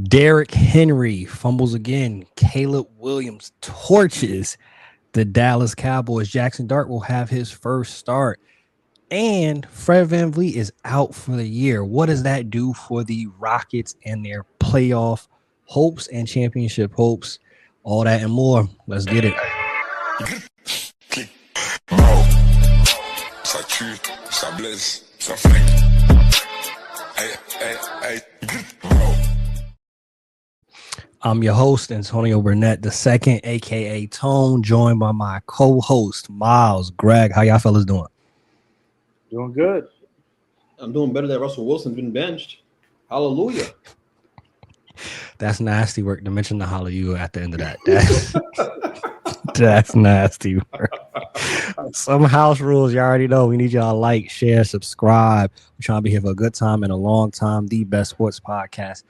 Derrick Henry fumbles again. Caleb Williams torches the Dallas Cowboys. Jaxson Dart will have his first start. And Fred VanVleet is out for the year. What does that do for the Rockets and their playoff hopes and championship hopes? All that and more. Let's get it. I'm your host, Antonio Burnett II, a.k.a. Tone, joined by my co-host, Miles. Greg, how y'all fellas doing? Doing good. I'm doing better than Russell Wilson's been benched. Hallelujah. That's nasty work to mention the hallelujah at the end of that. That's nasty work. Some house rules, you already know. We need y'all to like, share, subscribe. We're trying to be here for a good time and a long time. The best sports podcast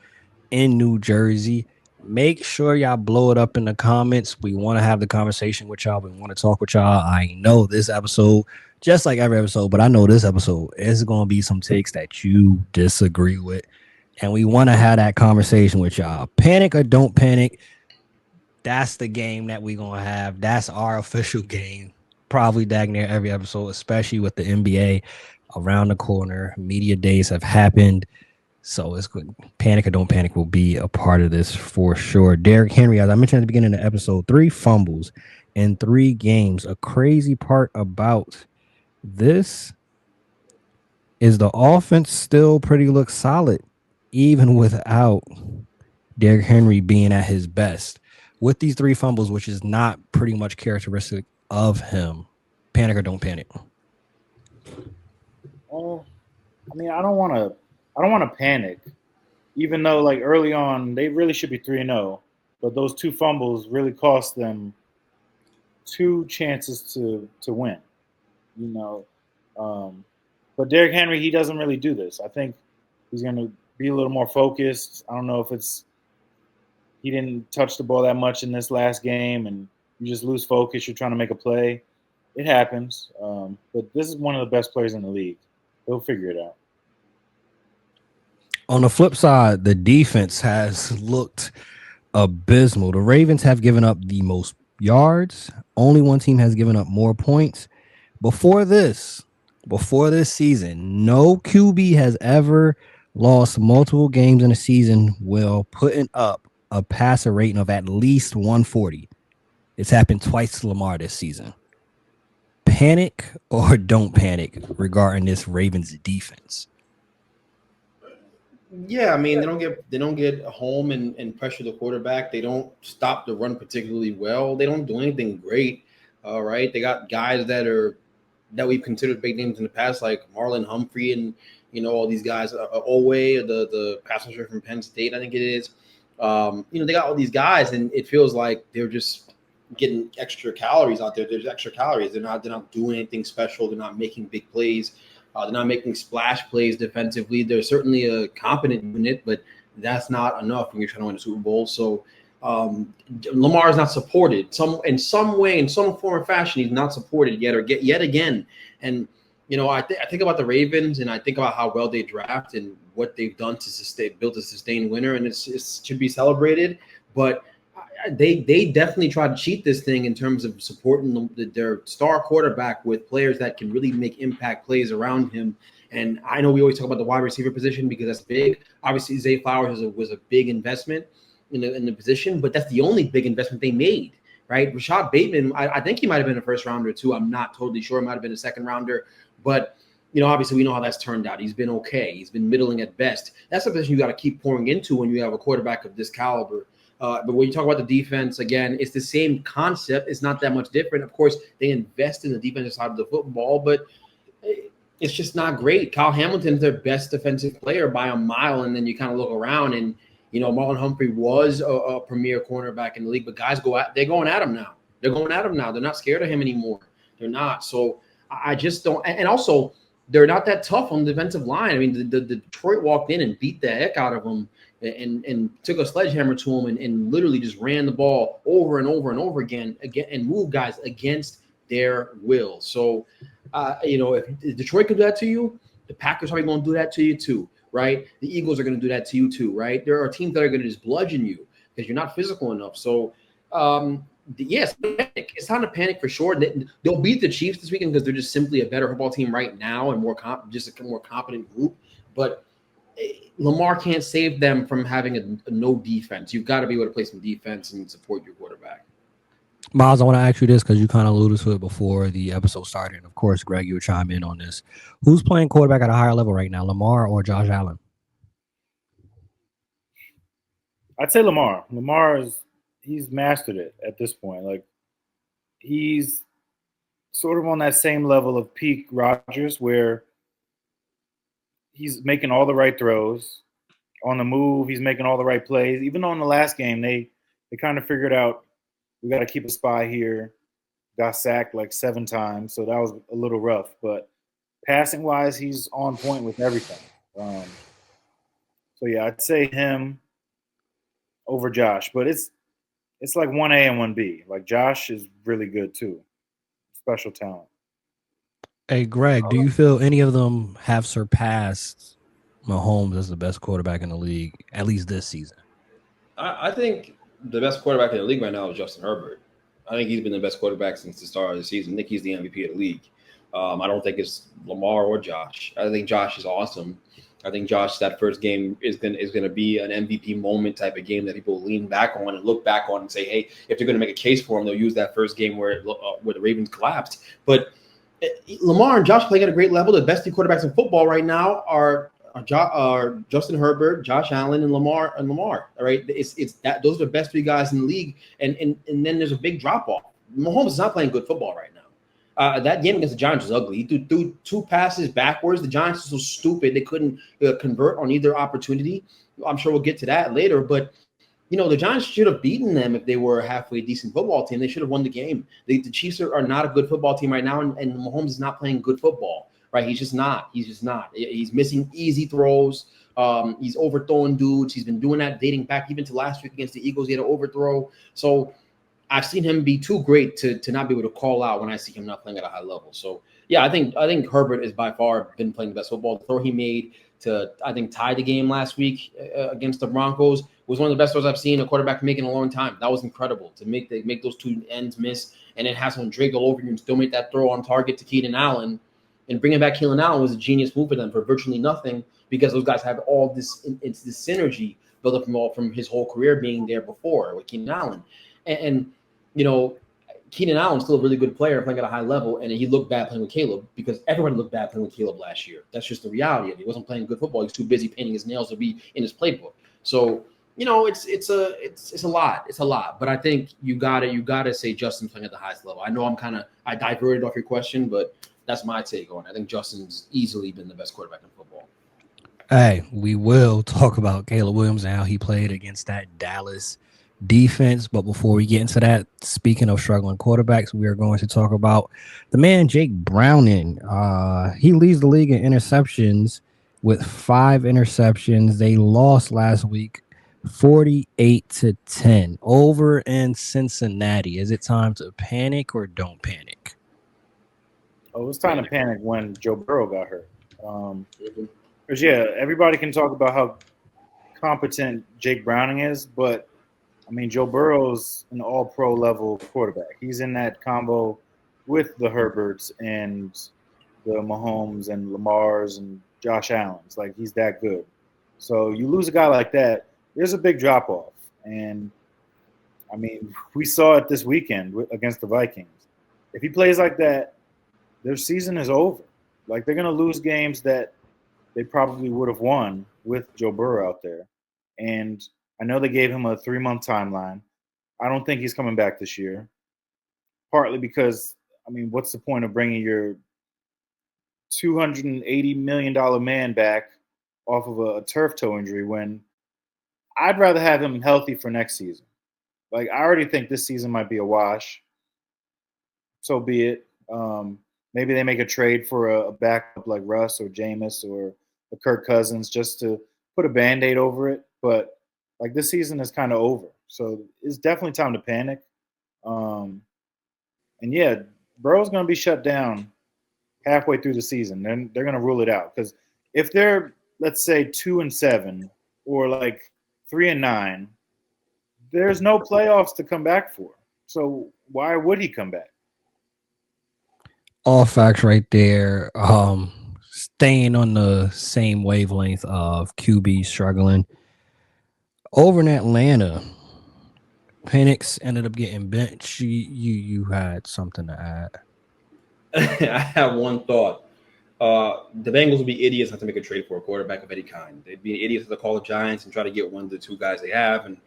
in New Jersey. Make sure y'all blow it up in the comments. We want to have the conversation with y'all. We want to talk with y'all. I know this episode, just like every episode, but I know this episode is going to be some takes that you disagree with. And we want to have that conversation with y'all. Panic or don't panic. That's the game that we're going to have. That's our official game. Probably dang near every episode, especially with the NBA around the corner. Media days have happened. So it's good. Panic or don't panic will be a part of this for sure. Derrick Henry, as I mentioned at the beginning of the episode, 3 fumbles in 3 games. A crazy part about this is the offense still pretty looks solid, even without Derrick Henry being at his best. With these 3 fumbles, which is not pretty much characteristic of him. Panic or don't panic. I mean, I don't want to panic, even though like early on they really should be 3-0, but those 2 fumbles really cost them 2 chances to win. You know, but Derrick Henry, he doesn't really do this. I think he's going to be a little more focused. I don't know if it's he didn't touch the ball that much in this last game, and you just lose focus. You're trying to make a play. It happens, but this is one of the best players in the league. He'll figure it out. On the flip side, the defense has looked abysmal. The Ravens have given up the most yards. Only one team has given up more points. Before this season, no QB has ever lost multiple games in a season while putting up a passer rating of at least 140. It's happened twice to Lamar this season. Panic or don't panic regarding this Ravens defense? Yeah, I mean they don't get home and pressure the quarterback. They don't stop the run particularly well. They don't do anything great. All right, they got guys that we've considered big names in the past, like Marlon Humphrey and all these guys. Owe, the pass rusher from Penn State, I think it is. They got all these guys, and it feels like they're just getting extra calories out there. There's extra calories. They're not doing anything special. They're not making big plays. They're not making splash plays defensively. They're certainly a competent unit, but that's not enough when you're trying to win a Super Bowl. So Lamar is not supported in some way, in some form or fashion. He's not supported yet again. And I think about the Ravens, and I think about how well they draft and what they've done to build a sustained winner, and it should be celebrated. But they definitely try to cheat this thing in terms of supporting their star quarterback with players that can really make impact plays around him. And I know we always talk about the wide receiver position because that's big. Obviously, Zay Flowers was a big investment in the position, but that's the only big investment they made, right? Rashad Bateman, I think he might have been a first rounder too. I'm not totally sure. It might have been a second rounder, but obviously we know how that's turned out. He's been okay. He's been middling at best. That's a position you got to keep pouring into when you have a quarterback of this caliber. But when you talk about the defense, again, it's the same concept. It's not that much different. Of course, they invest in the defensive side of the football, but it's just not great. Kyle Hamilton's their best defensive player by a mile, and then you kind of look around, and Marlon Humphrey was a premier cornerback in the league, but guys they're going at him now. They're going at him now. They're not scared of him anymore. They're not. So I just don't. And also, they're not that tough on the defensive line. I mean, the Detroit walked in and beat the heck out of them. And took a sledgehammer to him and literally just ran the ball over and over and over again and moved guys against their will. So, if Detroit could do that to you, the Packers are probably going to do that to you too. right? The Eagles are going to do that to you too, right? There are teams that are going to just bludgeon you because you're not physical enough. So, yes, it's time to panic for sure. They'll beat the Chiefs this weekend because they're just simply a better football team right now and just a more competent group. But Lamar can't save them from having a no defense. You've got to be able to play some defense and support your quarterback. Miles, I want to ask you this because you kind of alluded to it before the episode started. And of course, Greg, you would chime in on this. Who's playing quarterback at a higher level right now, Lamar or Josh Allen? I'd say Lamar. He's mastered it at this point. Like, he's sort of on that same level of peak Rodgers where he's making all the right throws on the move. He's making all the right plays. Even on the last game, they kind of figured out we got to keep a spy here. Got sacked like 7 times, so that was a little rough. But passing wise, he's on point with everything. So yeah, I'd say him over Josh. But it's like 1A and 1B. Like, Josh is really good too. Special talent. Hey, Greg, do you feel any of them have surpassed Mahomes as the best quarterback in the league, at least this season? I think the best quarterback in the league right now is Justin Herbert. I think he's been the best quarterback since the start of the season. I think he's the MVP of the league. I don't think it's Lamar or Josh. I think Josh is awesome. I think Josh, that first game is going to be an MVP moment type of game that people lean back on and look back on and say, hey, if they're going to make a case for him, they'll use that first game where the Ravens collapsed. But Lamar and Josh playing at a great level. The best two quarterbacks in football right now are Justin Herbert, Josh Allen, and Lamar. All right, it's that those are the best 3 guys in the league, and then there's a big drop off. Mahomes is not playing good football right now. That game against the Giants was ugly. He threw 2 passes backwards. The Giants are so stupid they couldn't convert on either opportunity. I'm sure we'll get to that later, but the Giants should have beaten them if they were a halfway decent football team. They should have won the game. The Chiefs are not a good football team right now, and Mahomes is not playing good football. Right, he's just not. He's missing easy throws. He's overthrowing dudes. He's been doing that dating back even to last week against the Eagles. He had an overthrow. So I've seen him be too great to not be able to call out when I see him not playing at a high level. So yeah, I think Herbert has by far been playing the best football. The throw he made to tie the game last week against the Broncos was one of the best throws I've seen a quarterback make in a long time. That was incredible to make those 2 ends miss and then have someone Drake all over you and still make that throw on target to Keenan Allen. And bringing back Keelan Allen was a genius move for them for virtually nothing because those guys have all this. It's this synergy built up from his whole career being there before with Keenan Allen, and Keenan Allen's still a really good player playing at a high level, and he looked bad playing with Caleb because everyone looked bad playing with Caleb last year. That's just the reality of it. He wasn't playing good football. He was too busy painting his nails to be in his playbook. So it's a lot. It's a lot. But I think you gotta say Justin's playing at the highest level. I know I diverted off your question, but that's my take on it. I think Justin's easily been the best quarterback in football. Hey, we will talk about Caleb Williams and how he played against that Dallas defense. But before we get into that, speaking of struggling quarterbacks, we are going to talk about the man, Jake Browning. He leads the league in interceptions with 5 interceptions. They lost last week 48-10 over in Cincinnati. Is it time to panic or don't panic? Oh, it was time to panic when Joe Burrow got hurt. Because, everybody can talk about how competent Jake Browning is, but, I mean, Joe Burrow's an all-pro level quarterback. He's in that combo with the Herberts and the Mahomes and Lamars and Josh Allen's. Like, he's that good. So you lose a guy like that, there's a big drop-off. And, I mean, we saw it this weekend against the Vikings. If he plays like that, their season is over. Like, they're going to lose games that they probably would have won with Joe Burrow out there. And I know they gave him a 3-month timeline. I don't think he's coming back this year. Partly because, I mean, what's the point of bringing your $280 million man back off of a turf toe injury when I'd rather have him healthy for next season. Like, I already think this season might be a wash. So be it. Maybe they make a trade for a backup like Russ or Jameis or a Kirk Cousins just to put a Band-Aid over it. But, like, this season is kind of over. So it's definitely time to panic. And, Burrow's going to be shut down halfway through the season. Then they're going to rule it out. Because if they're let's say 2-7 or like 3-9, there's no playoffs to come back for. So why would he come back? All facts right there. Staying on the same wavelength of QB struggling. Over in Atlanta, Penix ended up getting benched. You had something to add. I have one thought. The Bengals would be idiots not to make a trade for a quarterback of any kind. They'd be idiots to call the Giants and try to get one of the two guys they have, and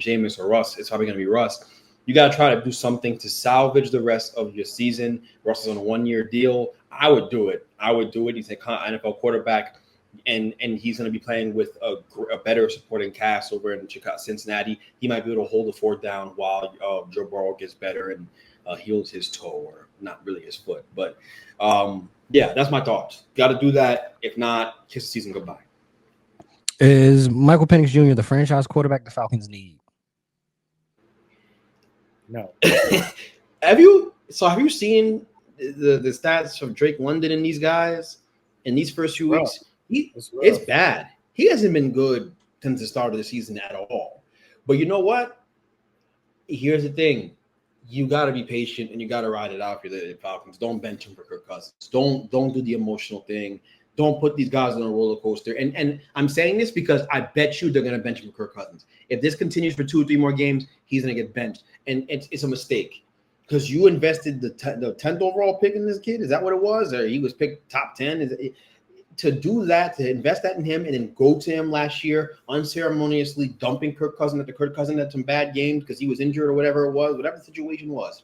Jameis or Russ. It's probably going to be Russ. You got to try to do something to salvage the rest of your season. Russ is on a 1-year deal. I would do it. He's an NFL quarterback, and he's going to be playing with a better supporting cast over in Cincinnati. He might be able to hold the fort down while Joe Burrow gets better and heals his toe, or not really his foot. But yeah, that's my thoughts. Got to do that. If not, kiss the season goodbye. Is Michael Penix Jr. the franchise quarterback the Falcons need? No. Have you seen the stats of Drake London and these guys in these first few weeks? It's bad. He hasn't been good since the start of the season at all. But you know what? Here's the thing. You got to be patient and you got to ride it out for the Falcons. Don't bench him for Kirk Cousins. Don't do the emotional thing. Don't put these guys on a roller coaster. And I'm saying this because I bet you they're going to bench him for Kirk Cousins. If this continues for 2 or 3 more games, he's going to get benched. And it's a mistake because you invested the 10th overall pick in this kid. Is that what it was? Or he was picked top 10? To do that, to invest that in him and then go to him last year, unceremoniously dumping Kirk Cousins after Kirk Cousins had some bad games because he was injured or whatever it was, whatever the situation was,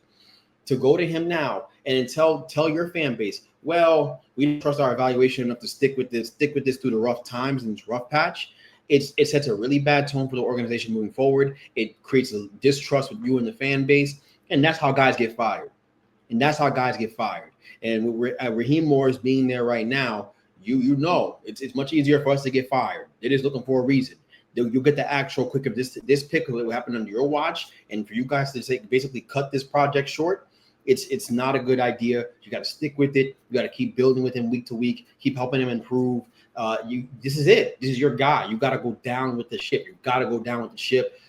to go to him now and tell your fan base, well, we don't trust our evaluation enough to stick with this through the rough times and this rough patch. It sets a really bad tone for the organization moving forward. It creates a distrust with you and the fan base, and that's how guys get fired. And with Raheem Morris being there right now, you know it's much easier for us to get fired. It is looking for a reason. You'll get the actual quick of this pick because it will happen under your watch, and for you guys to basically cut this project short, it's not a good idea. You got to stick with it. You got to keep building with him week to week. Keep helping him improve. This is it. This is your guy. You got to go down with the ship.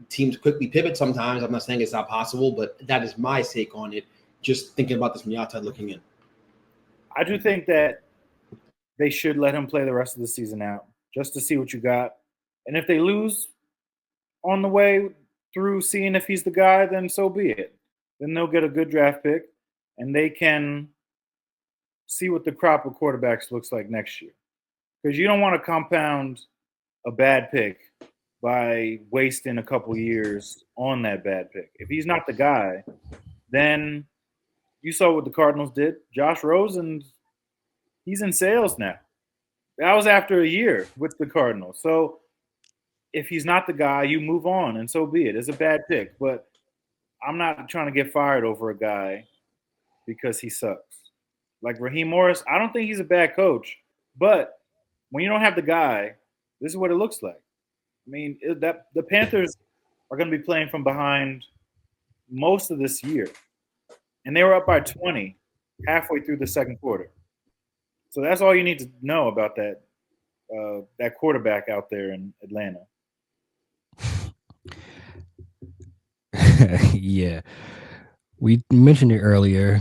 Teams quickly pivot sometimes. I'm not saying it's not possible, but that is my take on it. Just thinking about this from the outside looking in. I do think that they should let him play the rest of the season out just to see what you got. And if they lose on the way through seeing if he's the guy, then so be it. Then they'll get a good draft pick and they can see what the crop of quarterbacks looks like next year. Because you don't want to compound a bad pick by wasting a couple years on that bad pick. If he's not the guy, then you saw what the Cardinals did. Josh Rosen, he's in sales now. That was after a year with the Cardinals. So if he's not the guy, you move on, and so be it. It's a bad pick, but I'm not trying to get fired over a guy because he sucks. Like Raheem Morris, I don't think he's a bad coach, but when you don't have the guy, this is what it looks like. I mean, the Panthers are going to be playing from behind most of this year, and they were up by 20 halfway through the second quarter. So that's all you need to know about that quarterback out there in Atlanta. Yeah. We mentioned it earlier,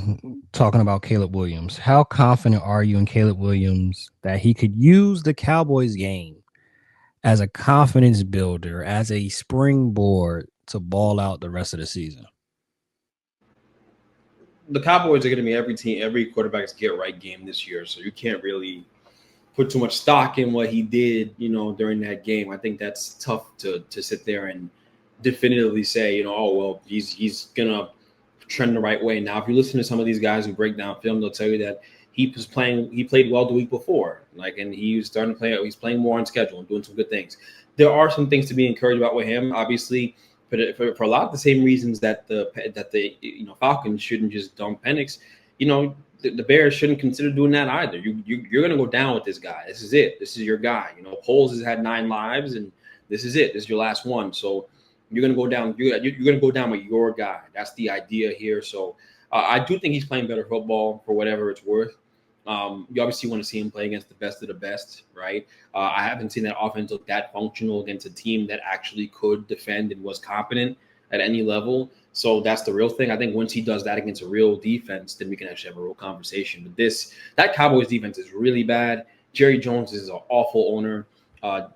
talking about Caleb Williams. How confident are you in Caleb Williams that he could use the Cowboys game as a confidence builder, as a springboard to ball out the rest of the season? The Cowboys are going to be every quarterback's get-right game this year, so you can't really put too much stock in what he did, during that game. I think that's tough to sit there and definitively say, oh, well, he's going to trend the right way. Now, if you listen to some of these guys who break down film, they'll tell you that he played well the week before, and he's starting to play. He's playing more on schedule and doing some good things. There are some things to be encouraged about with him, obviously, but for a lot of the same reasons that the Falcons shouldn't just dump Penix. The Bears shouldn't consider doing that either. You're going to go down with this guy. This is it. This is your guy. Poles has had 9 lives, and this is it. This is your last one. So you're going to go down. You're going to go down with your guy. That's the idea here. So I do think he's playing better football for whatever it's worth. You obviously want to see him play against the best of the best, right? I haven't seen that offense look that functional against a team that actually could defend and was competent at any level. So that's the real thing. I think once he does that against a real defense, then we can actually have a real conversation. But that Cowboys defense is really bad. Jerry Jones is an awful owner.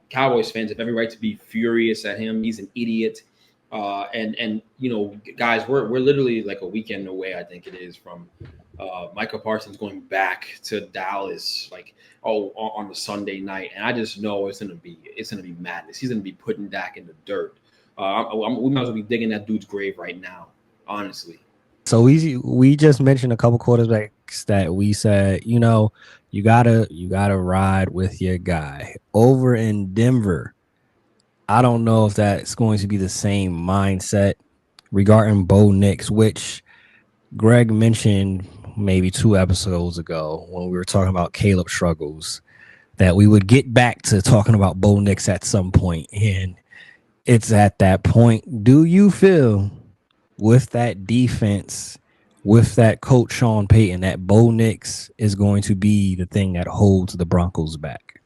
Cowboys fans have every right to be furious at him. He's an idiot. And guys, we're literally like a weekend away, I think it is, from Micah Parsons going back to Dallas, on the Sunday night, and I just know it's gonna be madness. He's gonna be putting Dak in the dirt. We might as well be digging that dude's grave right now, honestly. So we just mentioned a couple quarterbacks that we said, you gotta ride with your guy over in Denver. I don't know if that's going to be the same mindset regarding Bo Nix, which Greg mentioned maybe 2 episodes ago when we were talking about Caleb struggles, that we would get back to talking about Bo Nix at some point. And it's at that point. Do you feel with that defense, with that coach Sean Payton, that Bo Nix is going to be the thing that holds the Broncos back?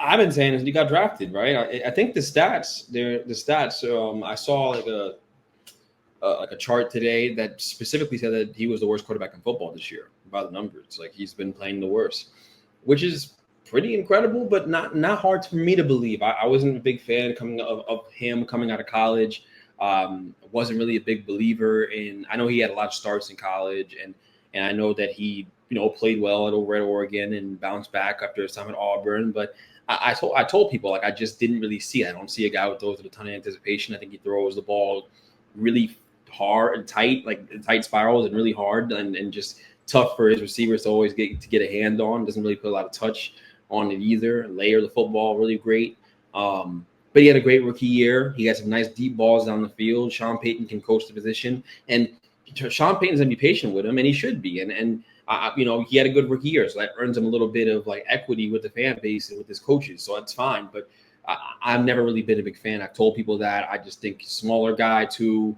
I've been saying this, he got drafted, right? I think the stats. I saw like a chart today that specifically said that he was the worst quarterback in football this year by the numbers. Like, he's been playing the worst, which is pretty incredible, but not hard for me to believe. I wasn't a big fan of him coming out of college. Wasn't really a big believer in. I know he had a lot of starts in college, and I know that he played well over at Oregon and bounced back after his time at Auburn, but I told people, like, I just didn't really see it. I don't see a guy with throws with a ton of anticipation. I think he throws the ball really hard and tight, like tight spirals, and really hard, and just tough for his receivers to always get a hand on. Doesn't really put a lot of touch on it either. Layer the football really great. But he had a great rookie year. He had some nice deep balls down the field. Sean Payton can coach the position, and Sean Payton's gonna be patient with him, and he should be. And he had a good rookie year, so that earns him a little bit of like equity with the fan base and with his coaches. So that's fine. But I've never really been a big fan. I've told people that. I just think smaller guy too,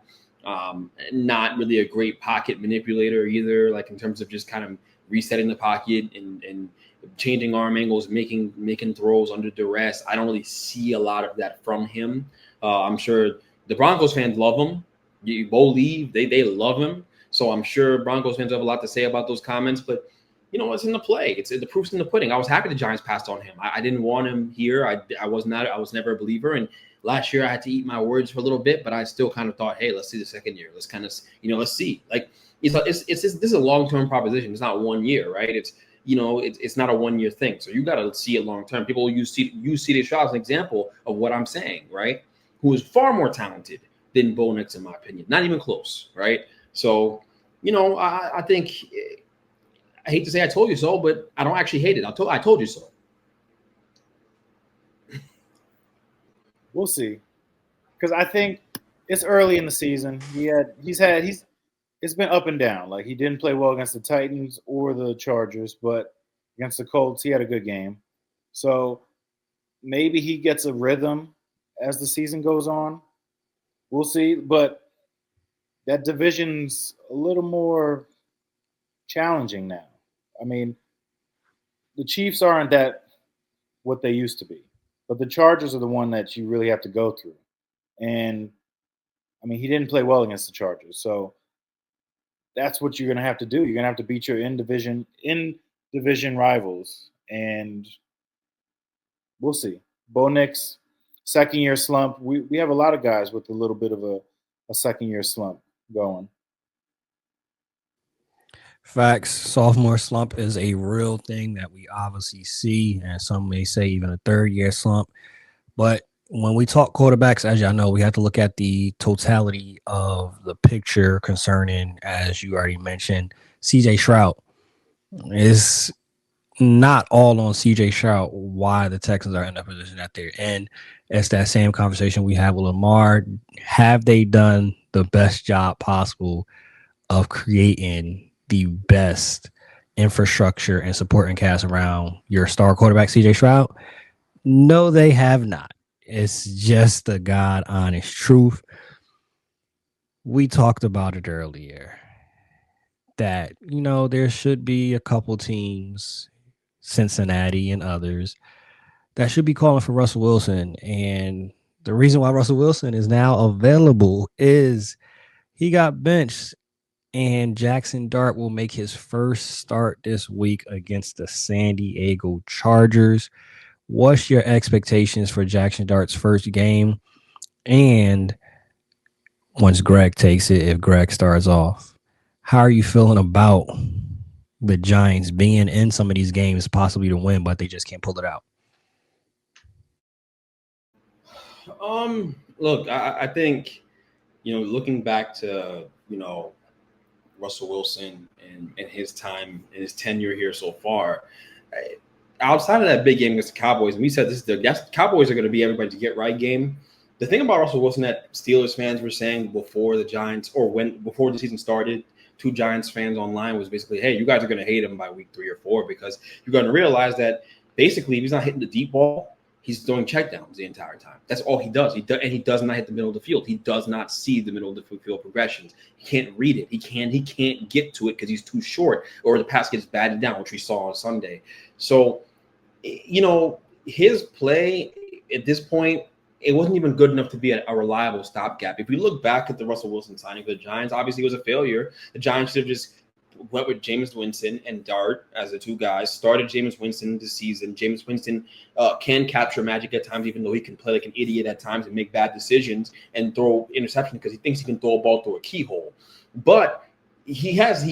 not really a great pocket manipulator either. Like, in terms of just kind of resetting the pocket and changing arm angles, making throws under duress. I don't really see a lot of that from him. I'm sure the Broncos fans love him. Bo Leave, they love him. So I'm sure Broncos fans have a lot to say about those comments, but it's in the play. The proof's in the pudding. I was happy the Giants passed on him. I didn't want him here. I was never a believer. And last year I had to eat my words for a little bit, but I still kind of thought, hey, let's see the second year. Let's kind of, let's see. Like, this is a long-term proposition. It's not 1 year, right? It's not a 1 year thing. So you got to see it long-term. People use C.J. Stroud as an example of what I'm saying, right? Who is far more talented than Bo Nix, in my opinion. Not even close, right? So, I think, I hate to say I told you so, but I don't actually hate it. I told you so. We'll see, because I think it's early in the season. It's been up and down. Like, he didn't play well against the Titans or the Chargers, but against the Colts, he had a good game. So maybe he gets a rhythm as the season goes on. We'll see, but that division's a little more challenging now. I mean, the Chiefs aren't what they used to be, but the Chargers are the one that you really have to go through. And I mean, he didn't play well against the Chargers, so that's what you're going to have to do. You're going to have to beat your in division rivals, and we'll see. Bo Nix, second year slump. We have a lot of guys with a little bit of a second year slump going. Facts. Sophomore slump is a real thing that we obviously see, and some may say even a third year slump. But when we talk quarterbacks, as y'all know, we have to look at the totality of the picture concerning, as you already mentioned, CJ Stroud. It's not all on CJ Stroud why the Texans are in the position that they're in. It's that same conversation we have with Lamar. Have they done the best job possible of creating the best infrastructure and supporting cast around your star quarterback, CJ Stroud? No, they have not. It's just the God honest truth. We talked about it earlier. that, there should be a couple teams, Cincinnati and others, that should be calling for Russell Wilson. And the reason why Russell Wilson is now available is he got benched, and Jaxson Dart will make his first start this week against the San Diego Chargers. What's your expectations for Jaxson Dart's first game? And once Greg takes it, if Greg starts off, how are you feeling about the Giants being in some of these games possibly to win, but they just can't pull it out? Look, I think, looking back to, Russell Wilson and his time and his tenure here so far, outside of that big game against the Cowboys, and we said the Cowboys are going to be everybody's get right game. The thing about Russell Wilson that Steelers fans were saying before the Giants, or before the season started, to Giants fans online was basically, hey, you guys are going to hate him by week 3 or 4 because you're going to realize that basically if he's not hitting the deep ball, he's doing checkdowns the entire time. That's all he does. And he does not hit the middle of the field. He does not see the middle of the field progressions. He can't read it. He can't get to it because he's too short, or the pass gets batted down, which we saw on Sunday. So, his play at this point, it wasn't even good enough to be a reliable stopgap. If we look back at the Russell Wilson signing for the Giants, obviously it was a failure. The Giants should have just went with Jameis Winston and Dart as the two guys, started Jameis Winston this season. Jameis Winston can capture magic at times, even though he can play like an idiot at times and make bad decisions and throw interception because he thinks he can throw a ball through a keyhole. But he has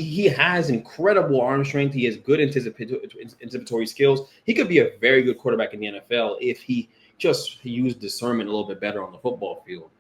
incredible arm strength. He has good anticipatory skills. He could be a very good quarterback in the NFL if he just used discernment a little bit better on the football field.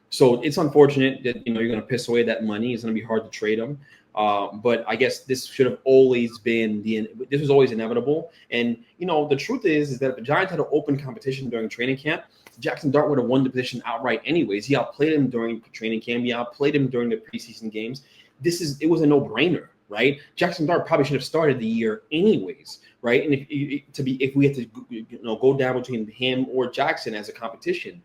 So it's unfortunate that you're going to piss away that money. It's going to be hard to trade him. But I guess this should have always been this was always inevitable. And the truth is that if the Giants had an open competition during training camp, Jaxson Dart would have won the position outright anyways. He outplayed him during training camp. He outplayed him during the preseason games. It was a no-brainer, right? Jaxson Dart probably should have started the year anyways, right? And if we had to go down between him or Jaxson as a competition.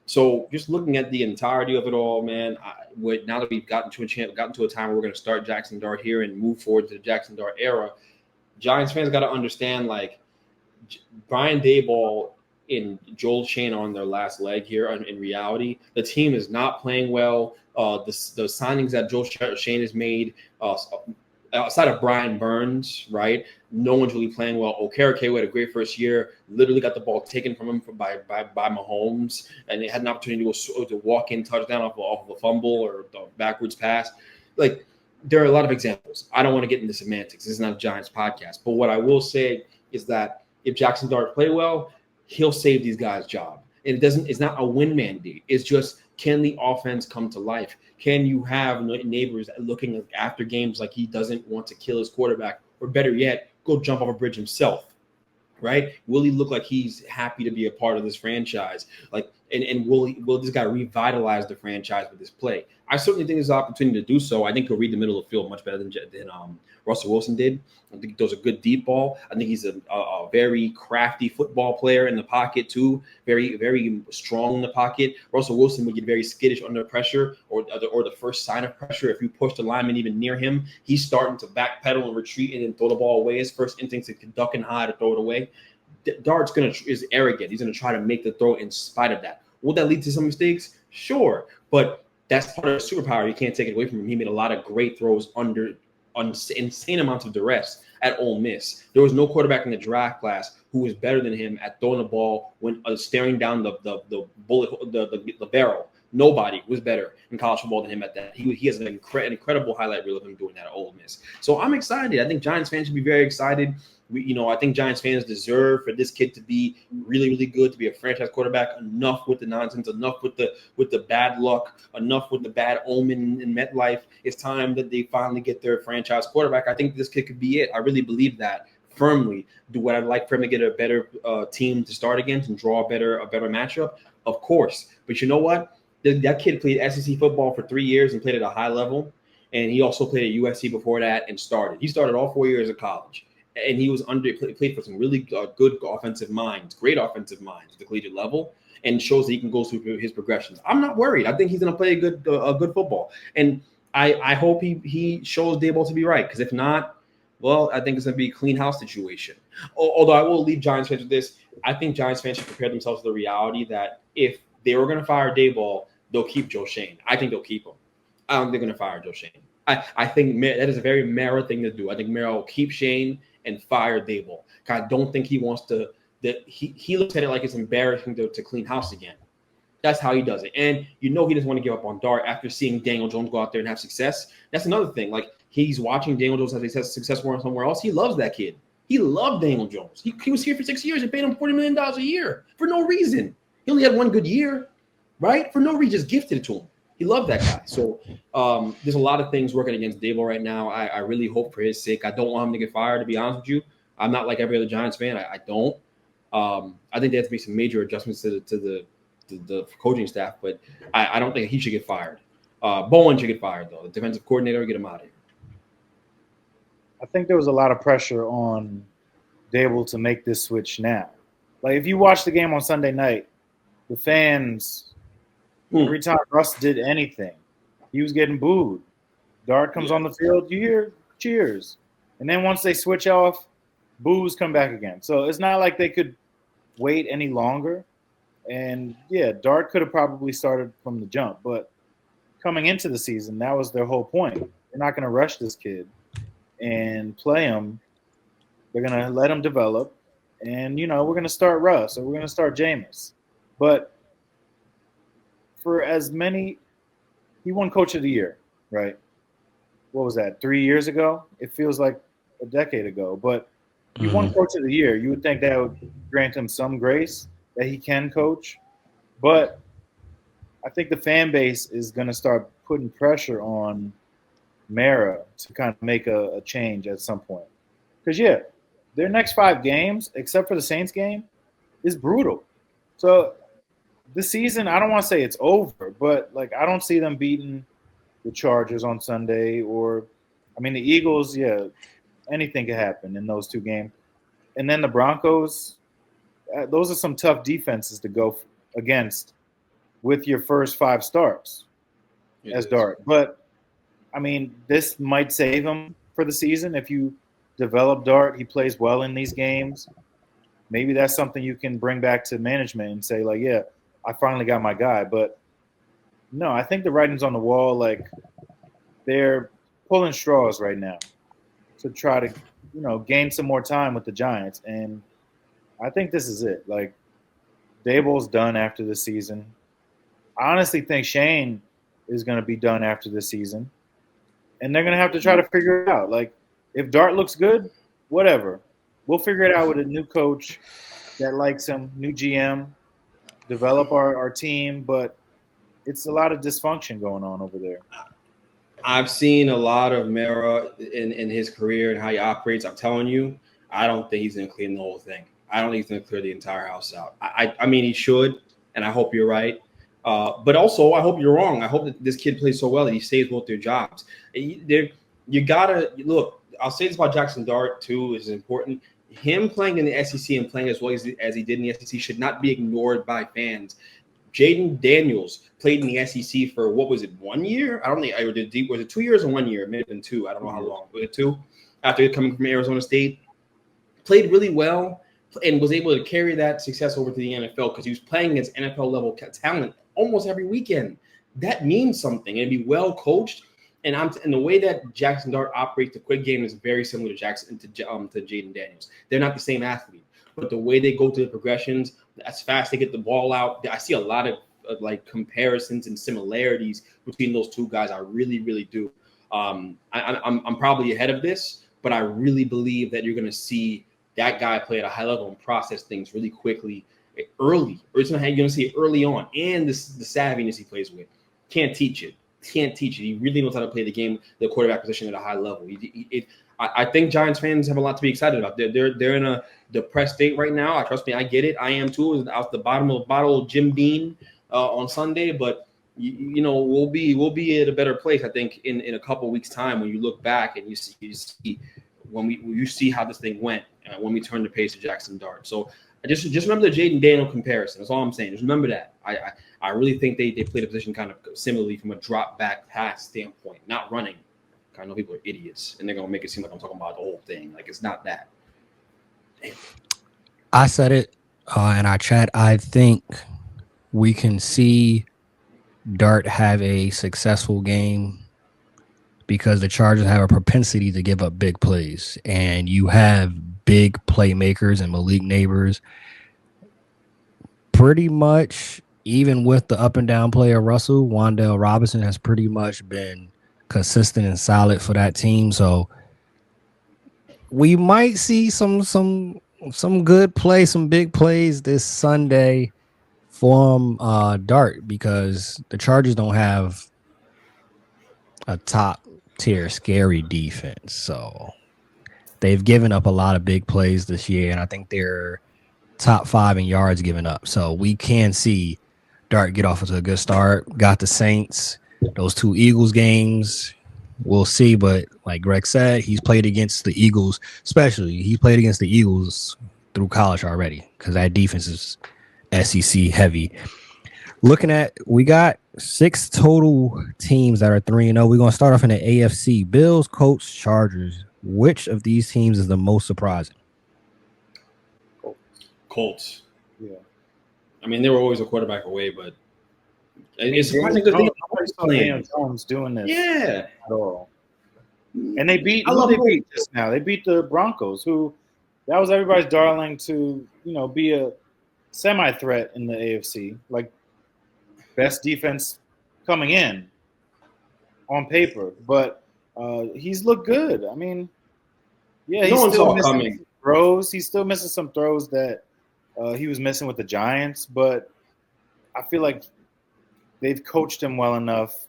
So just looking at the entirety of it all, man, now that we've gotten to a time where we're going to start Jaxson Dart here and move forward to the Jaxson Dart era, Giants fans got to understand, like, Brian Daboll and Joel Shane are on their last leg here. In reality, the team is not playing well. The signings that Joel Shane has made, outside of Brian Burns, right? No one's really playing well. Okereke had a great first year, literally got the ball taken from him by Mahomes, and they had an opportunity to walk in touchdown off of a fumble or the backwards pass. Like, there are a lot of examples. I don't want to get into semantics. This is not a Giants podcast. But what I will say is that if Jaxson Dart play well, he'll save these guys' job. And it's not a win mandate. It's just, can the offense come to life? Can you have neighbors looking after games like he doesn't want to kill his quarterback, or better yet, go jump off a bridge himself, right? Will he look like he's happy to be a part of this franchise? Like, and will this guy revitalize the franchise with this play? I certainly think there's an opportunity to do so. I think he'll read the middle of the field much better than Russell Wilson did. I think he throws a good deep ball. I think he's a very crafty football player in the pocket too. Very, very strong in the pocket. Russell Wilson would get very skittish under pressure or the first sign of pressure. If you push the lineman even near him, he's starting to backpedal and retreat and then throw the ball away. His first instinct is to duck and hide or throw it away. Dart's is arrogant. He's going to try to make the throw in spite of that. Will that lead to some mistakes? Sure. But that's part of the superpower. You can't take it away from him. He made a lot of great throws under insane amounts of duress at Ole Miss. There was no quarterback in the draft class who was better than him at throwing the ball when staring down the barrel. Nobody was better in college football than him at that. He has an incredible highlight reel of him doing that at Ole Miss. So I'm excited. I think Giants fans should be very excited. I think Giants fans deserve for this kid to be really, really good, to be a franchise quarterback. Enough with the nonsense, enough with the bad luck, enough with the bad omen in MetLife. It's time that they finally get their franchise quarterback. I think this kid could be it. I really believe that firmly. Would I like for him to get a better team to start against and draw a better matchup? Of course. But you know what? That kid played SEC football for 3 years and played at a high level. And he also played at USC before that and started. He started all 4 years of college. And he was played for some really good offensive minds, great offensive minds at the collegiate level, and shows that he can go through his progressions. I'm not worried. I think he's going to play a good football. And I hope he shows Daboll to be right, because if not, well, I think it's going to be a clean house situation. Although I will leave Giants fans with this. I think Giants fans should prepare themselves to the reality that if they were going to fire Daboll, they'll keep Joe Schoen. I think they'll keep him. I don't think they're going to fire Joe Schoen. I think that is a very Mara thing to do. I think Mara will keep Schoen and fire Daboll. I don't think he wants to. That he looks at it like it's embarrassing to clean house again. That's how he does it. And he doesn't want to give up on Dart after seeing Daniel Jones go out there and have success. That's another thing. Like, he's watching Daniel Jones have success somewhere else. He loves that kid. He loved Daniel Jones. He was here for 6 years and paid him $40 million a year for no reason. He only had one good year, right? For no reason, just gifted it to him. He loved that guy. So there's a lot of things working against Daboll right now. I really hope for his sake. I don't want him to get fired, to be honest with you. I'm not like every other Giants fan. I don't. I think they have to make some major adjustments to the coaching staff, but I don't think he should get fired. Bowen should get fired, though. The defensive coordinator, get him out of here. I think there was a lot of pressure on Daboll to make this switch now. Like, if you watch the game on Sunday night, the fans, every time Russ did anything, he was getting booed. Dart comes on the field, you hear cheers. And then once they switch off, boos come back again. So it's not like they could wait any longer. And, yeah, Dart could have probably started from the jump. But coming into the season, that was their whole point. They're not going to rush this kid and play him. They're going to let him develop. And, we're going to start Russ or we're going to start Jameis. But for as many – he won Coach of the Year, right? What was that, 3 years ago? It feels like a decade ago. But he won Coach of the Year. You would think that would grant him some grace that he can coach. But I think the fan base is going to start putting pressure on Mara to kind of make a change at some point. Because, yeah, their next 5 games, except for the Saints game, is brutal. So this season, I don't want to say it's over, but, I don't see them beating the Chargers on Sunday the Eagles, yeah, anything could happen in those 2 games. And then the Broncos, those are some tough defenses to go against with your first 5 starts as Dart. But, this might save him for the season. If you develop Dart, he plays well in these games. Maybe that's something you can bring back to management and say, yeah, I finally got my guy. But, no, I think the writing's on the wall. They're pulling straws right now to try to, gain some more time with the Giants. And I think this is it. Daboll's done after the season. I honestly think Shane is going to be done after the season. And they're going to have to try to figure it out. If Dart looks good, whatever. We'll figure it out with a new coach that likes him, new GM, develop our team. But it's a lot of dysfunction going on over there. I've seen a lot of Mara in his career and how he operates. I'm telling you, I don't think he's going to clean the whole thing. I don't think he's going to clear the entire house out. He should, and I hope you're right. But also, I hope you're wrong. I hope that this kid plays so well that he saves both their jobs. You got to – look, I'll say this about Jaxson Dart, too, is important. Him playing in the SEC and playing as well as he did in the SEC should not be ignored by fans. Jaden Daniels played in the SEC for, 1 year? I don't think I did deep. Was it 2 years or 1 year? It may have been 2. I don't know how long. Was it 2? After coming from Arizona State. Played really well and was able to carry that success over to the NFL because he was playing against NFL-level talent almost every weekend. That means something. And be well coached. And the way that Jaxson Dart operates the quick game is very similar to Jaden Daniels. They're not the same athlete. But the way they go to the progressions, as fast they get the ball out, I see a lot of comparisons and similarities between those 2 guys. I really, really do. I'm probably ahead of this, but I really believe that you're going to see that guy play at a high level and process things really quickly, early. Or you're going to see it early on, and the savviness he plays with. Can't teach it. He really knows how to play the game, the quarterback position at a high level. I think Giants fans have a lot to be excited about. They're in a depressed state right now. Trust me, I get it. I am too. Out the bottom of the bottle, Jim Beam on Sunday, but we'll be at a better place. I think in a couple of weeks' time when you look back and you see you see how this thing went when we turn the page to Jaxson Dart. So Just remember the Jaden Daniel comparison. That's all I'm saying. Just remember that. I really think they played a position kind of similarly from a drop back pass standpoint, not running. I know people are idiots, and they're gonna make it seem like I'm talking about the whole thing. Like, it's not that. Damn. I said it in our chat. I think we can see Dart have a successful game because the Chargers have a propensity to give up big plays, and you have big playmakers and Malik Neighbors. Pretty much, even with the up and down player Russell, Wan'Dale Robinson has pretty much been consistent and solid for that team. So we might see some good play, some big plays this Sunday from Dart, because the Chargers don't have a top tier scary defense. So they've given up a lot of big plays this year, and I think they're top 5 in yards given up. So we can see Dart get off to a good start. Got the Saints, those 2 Eagles games. We'll see, but like Greg said, he's played against the Eagles, especially. He played against the Eagles through college already, because that defense is SEC heavy. Looking at, we got 6 total teams that are 3-0. We're going to start off in the AFC. Bills, Colts, Chargers. Which of these teams is the most surprising? Colts. Yeah. I mean, they were always a quarterback away, but it's surprising because nobody saw Daniel Jones doing this. Yeah. At all. And they beat. They beat just now. They beat the Broncos, who that was everybody's darling to be a semi-threat in the AFC, like best defense coming in on paper. But he's looked good. I mean, yeah, he's still missing throws. He's still missing some throws that he was missing with the Giants, but I feel like they've coached him well enough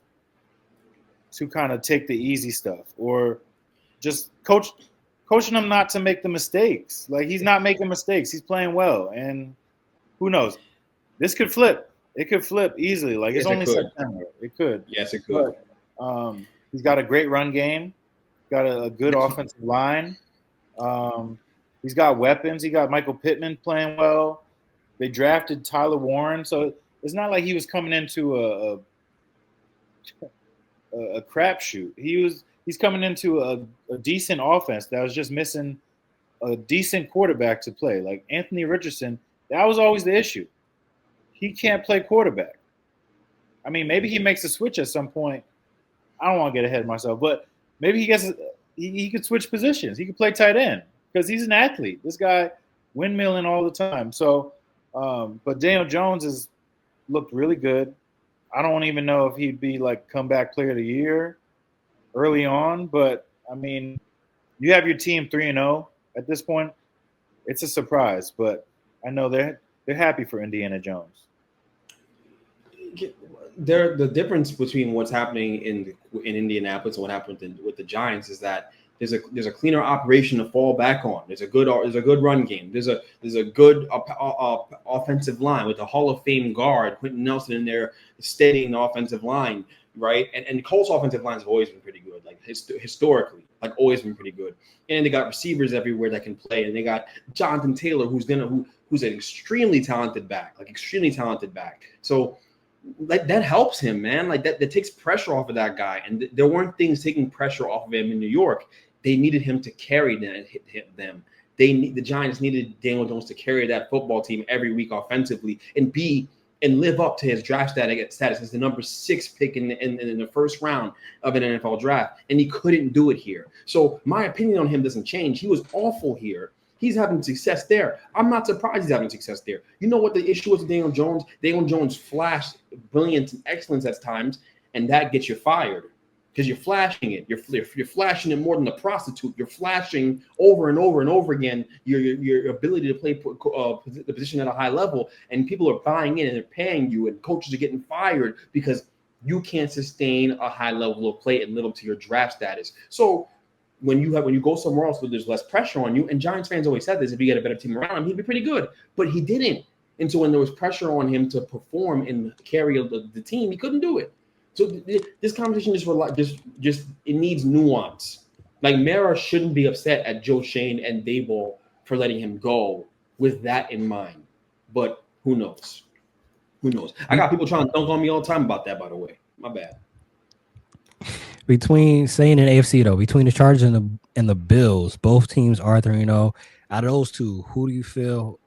to kind of take the easy stuff, or just coaching him not to make the mistakes. Like, he's not making mistakes. He's playing well, and who knows? This could flip. It could flip easily. Like, it's only September. It could. Yes, it could. But, he's got a great run game. Got a good offensive line. He's got weapons. He got Michael Pittman playing well. They drafted Tyler Warren, so it's not like he was coming into a crapshoot. He's coming into a decent offense that was just missing a decent quarterback to play. Like Anthony Richardson, that was always the issue. He can't play quarterback. I mean, maybe he makes a switch at some point. I don't want to get ahead of myself, but maybe he could switch positions. He could play tight end because he's an athlete. This guy windmilling all the time. So, but Daniel Jones has looked really good. I don't even know if he'd be like comeback player of the year early on, but I mean, you have your team 3-0 at this point. It's a surprise, but I know they're happy for Indiana Jones. The difference between what's happening in Indianapolis and what happened with the Giants is that there's a cleaner operation to fall back on. There's a good run game. There's a good offensive line with a Hall of Fame guard, Quentin Nelson, in there steadying the offensive line, right? And Colts offensive lines have always been pretty good, like historically, like always been pretty good. And they got receivers everywhere that can play, and they got Jonathan Taylor, who's an extremely talented back. So like that helps him, man. Like that takes pressure off of that guy. And there weren't things taking pressure off of him in New York. They needed him to carry them. The Giants needed Daniel Jones to carry that football team every week offensively and live up to his draft status as the number 6 pick in the first round of an NFL draft. And he couldn't do it here. So my opinion on him doesn't change. He was awful here. He's having success there. I'm not surprised he's having success there. You know what the issue is with Daniel Jones? Daniel Jones flashed brilliance and excellence at times, and that gets you fired because you're flashing it. You're flashing it more than a prostitute. You're flashing over and over and over again your ability to play the position at a high level, and people are buying in and they're paying you, and coaches are getting fired because you can't sustain a high level of play and live up to your draft status. So when you go somewhere else where there's less pressure on you, and Giants fans always said this, if you get a better team around him, he'd be pretty good. But he didn't. And so when there was pressure on him to perform and carry the team, he couldn't do it. So this conversation just it needs nuance. Like Mara shouldn't be upset at Joe Shane and Daboll for letting him go with that in mind. But who knows? Who knows? I got people trying to dunk on me all the time about that, by the way. My bad. Between saying an AFC though, between the Chargers and the Bills, both teams are 3-0. Out of those two, who do you feel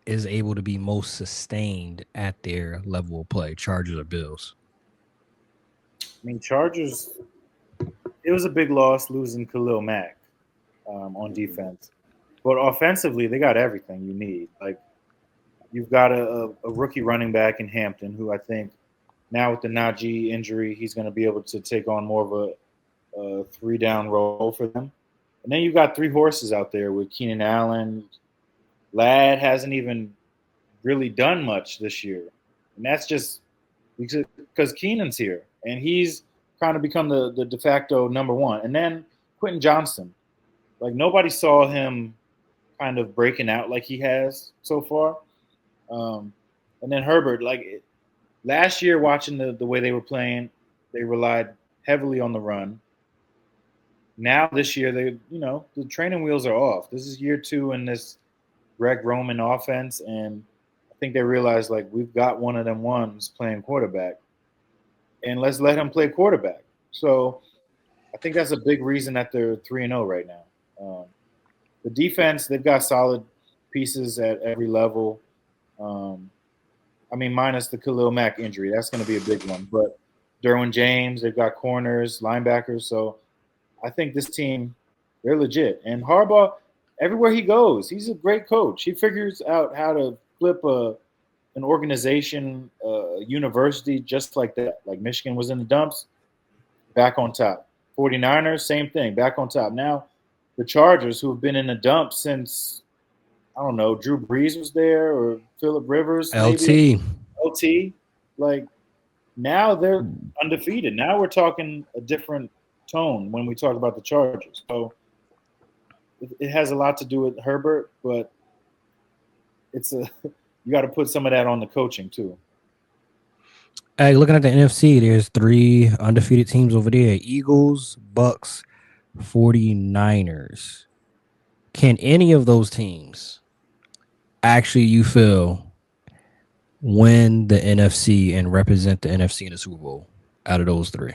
is able to be most sustained at their level of play, Chargers or Bills? I mean, Chargers. It was a big loss losing Khalil Mack on defense, but offensively they got everything you need. Like you've got a rookie running back in Hampton, who I think now with the Najee injury, he's going to be able to take on more of a 3-down role for them. And then you've got three horses out there with Keenan Allen. Ladd hasn't even really done much this year, and that's just because Keenan's here and he's kind of become the de facto number one. And then Quentin Johnson, like nobody saw him kind of breaking out like he has so far. And then Herbert, like last year, watching the way they were playing, they relied heavily on the run. Now this year, the training wheels are off. This is year 2 in this Greg Roman offense, and I think they realized like we've got one of them ones playing quarterback, and let's let him play quarterback. So I think that's a big reason that they're 3-0 right now. The defense, they've got solid pieces at every level. I mean, minus the Khalil Mack injury, that's going to be a big one. But Derwin James, they've got corners, linebackers. So I think this team, they're legit. And Harbaugh, everywhere he goes, he's a great coach. He figures out how to flip an organization, a university just like that. Like Michigan was in the dumps, back on top. 49ers, same thing, back on top. Now the Chargers, who have been in the dumps since, I don't know, Drew Brees was there or Phillip Rivers. LT. LT. Like now they're undefeated. Now we're talking a different tone when we talk about the Chargers. So it has a lot to do with Herbert, but you got to put some of that on the coaching too. Hey, looking at the NFC, there's 3 undefeated teams over there: Eagles, Bucks, 49ers. Can any of those teams actually, you feel, win the NFC and represent the NFC in the Super Bowl out of those 3?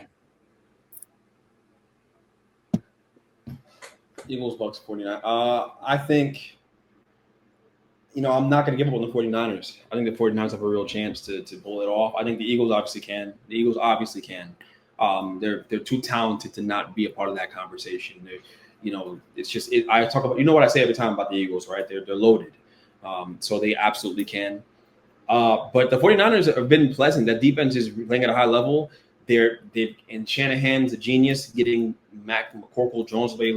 Eagles, Bucks, 49. I think, I'm not going to give up on the 49ers. I think the 49ers have a real chance to pull it off. I think the Eagles obviously can. The Eagles obviously can. They're too talented to not be a part of that conversation. It's just I talk about, what I say every time about the Eagles, right? They're loaded. So they absolutely can. But the 49ers have been pleasant. That defense is playing at a high level. And Shanahan's a genius, getting McCorkle Jones to play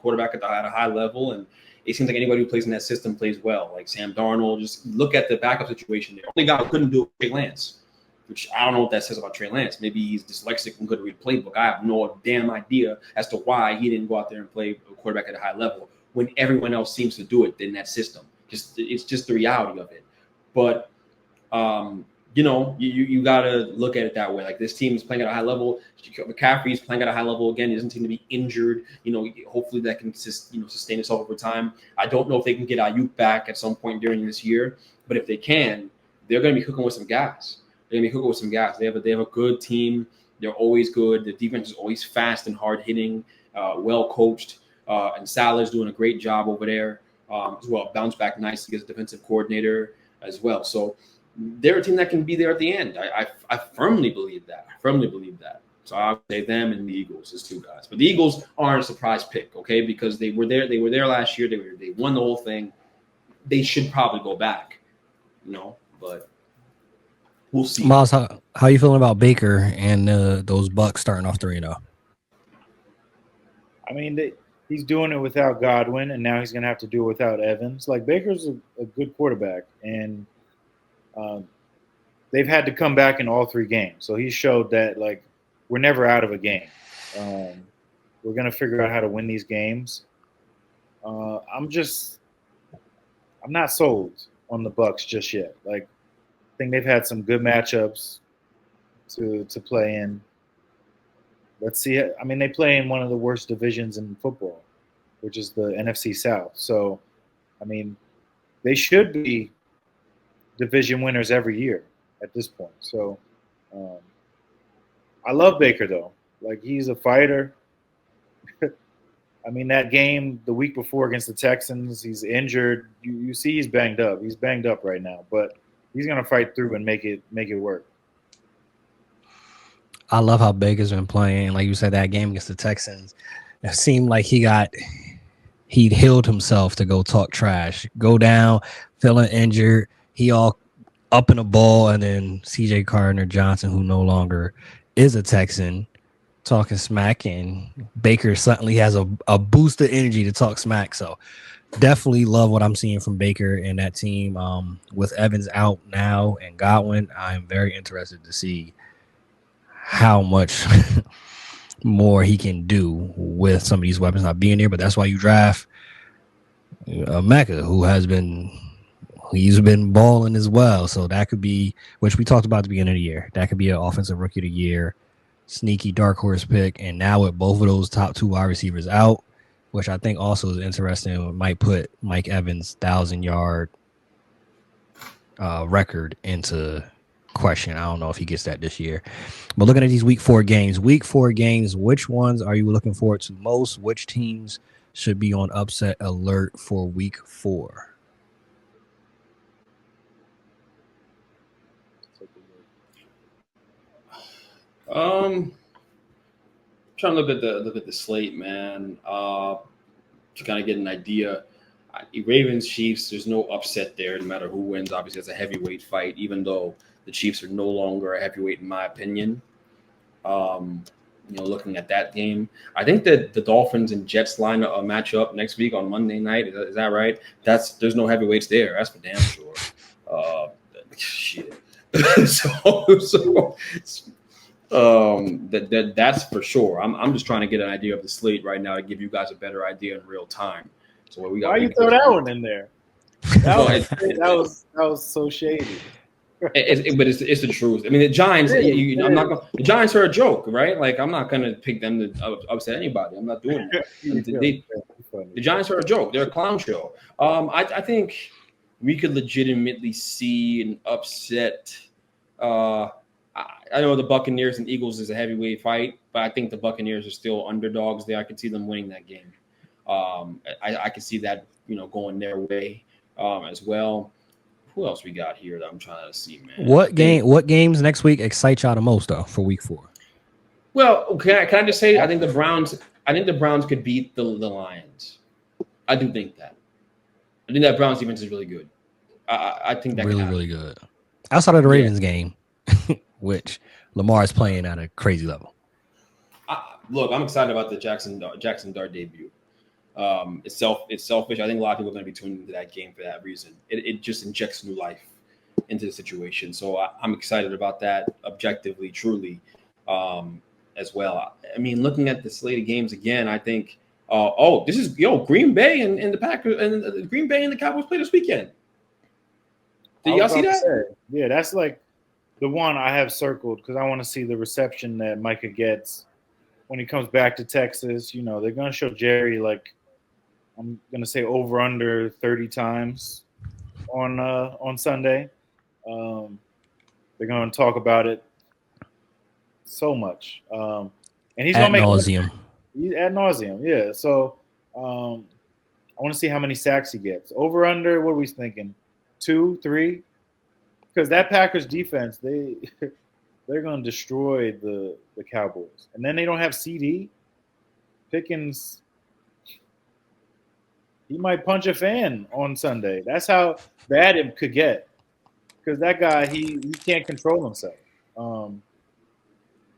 quarterback at a high level. And it seems like anybody who plays in that system plays well. Like Sam Darnold, just look at the backup situation. The only guy who couldn't do it was Trey Lance, which I don't know what that says about Trey Lance. Maybe he's dyslexic and couldn't read the playbook. I have no damn idea as to why he didn't go out there and play a quarterback at a high level when everyone else seems to do it in that system. It's just the reality of it. But you got to look at it that way. Like this team is playing at a high level. McCaffrey's playing at a high level again. He doesn't seem to be injured. Hopefully that can sustain itself over time. I don't know if they can get Ayuk back at some point during this year, but if they can, they're going to be cooking with some gas. They have a good team. They're always good. The defense is always fast and hard hitting, well coached, and Salah's doing a great job over there as well. Bounce back nicely as a defensive coordinator as well. So they're a team that can be there at the end. I firmly believe that. So I would say them and the Eagles as 2 guys. But the Eagles aren't a surprise pick, okay? Because they were there. They were there last year. They won the whole thing. They should probably go back, But we'll see. Miles, how you feeling about Baker and those Bucks starting off 3-0? I mean, he's doing it without Godwin, and now he's going to have to do it without Evans. Like Baker's a good quarterback, and they've had to come back in all 3 games. So he showed that, like, we're never out of a game. We're going to figure out how to win these games. I'm not sold on the Bucks just yet. Like, I think they've had some good matchups to play in. Let's see. I mean, they play in one of the worst divisions in football, which is the NFC South. So, I mean, they should be division winners every year at this point. So I love Baker though. Like he's a fighter. I mean that game the week before against the Texans, he's injured. You see he's banged up. He's banged up right now, but he's gonna fight through and make it work. I love how Baker's been playing. Like you said, that game against the Texans, it seemed like he'd healed himself to go talk trash, go down, feeling injured. He all up in the ball, and then CJ Gardner-Johnson, who no longer is a Texan, talking smack, and Baker suddenly has a boost of energy to talk smack. So definitely love what I'm seeing from Baker and that team. With Evans out now and Godwin, I'm very interested to see how much more he can do with some of these weapons not being there. But that's why you draft Mecca, he's been balling as well. So that could be, which we talked about at the beginning of the year, that could be an offensive rookie of the year, sneaky dark horse pick. And now with both of those top 2 wide receivers out, which I think also is interesting, might put Mike Evans' 1,000-yard record into question. I don't know if he gets that this year. But looking at these week 4 games, which ones are you looking forward to most? Which teams should be on upset alert for week 4? Trying to look at the slate, man. To kind of get an idea. Ravens, Chiefs, there's no upset there, no matter who wins. Obviously, it's a heavyweight fight, even though the Chiefs are no longer a heavyweight, in my opinion. Looking at that game, I think that the Dolphins and Jets line a match up next week on Monday night. Is that right? There's no heavyweights there. That's for damn sure. Shit. That's for sure. I'm just trying to get an idea of the slate right now to give you guys a better idea in real time. So what we got? Why you throw that one in there? That was so shady. But it's the truth. I mean, the Giants. The Giants are a joke, right? Like I'm not gonna pick them to upset anybody. I'm not doing that. The Giants are a joke. They're a clown show. I think we could legitimately see an upset. I know the Buccaneers and Eagles is a heavyweight fight, but I think the Buccaneers are still underdogs there. I could see them winning that game. I could see that going their way as well. Who else we got here that I'm trying to see, man? What games next week excite y'all the most though for week 4? Well, can I just say I think the Browns could beat the Lions. I do think that. I think that Browns defense is really good. I think that really good. Outside of the Ravens game, which Lamar is playing at a crazy level. Look, I'm excited about the Jaxson Dart debut. It's selfish. I think a lot of people are going to be tuning into that game for that reason. It just injects new life into the situation. So I'm excited about that objectively, truly, as well. I mean, looking at the slate of games again, I think, this is Green Bay and the Packers and Green Bay and the Cowboys play this weekend. Did y'all see that? Yeah, that's like the one I have circled because I want to see the reception that Micah gets when he comes back to Texas. They're going to show Jerry, like, I'm going to say over under 30 times on Sunday. They're going to talk about it so much. And he's going to make nauseum. Ad nauseum, yeah. So I want to see how many sacks he gets. Over under, what are we thinking? 2, 3? Because that Packers defense, they're going to destroy the Cowboys. And then they don't have CD. Pickens, he might punch a fan on Sunday. That's how bad it could get. Because that guy, he can't control himself.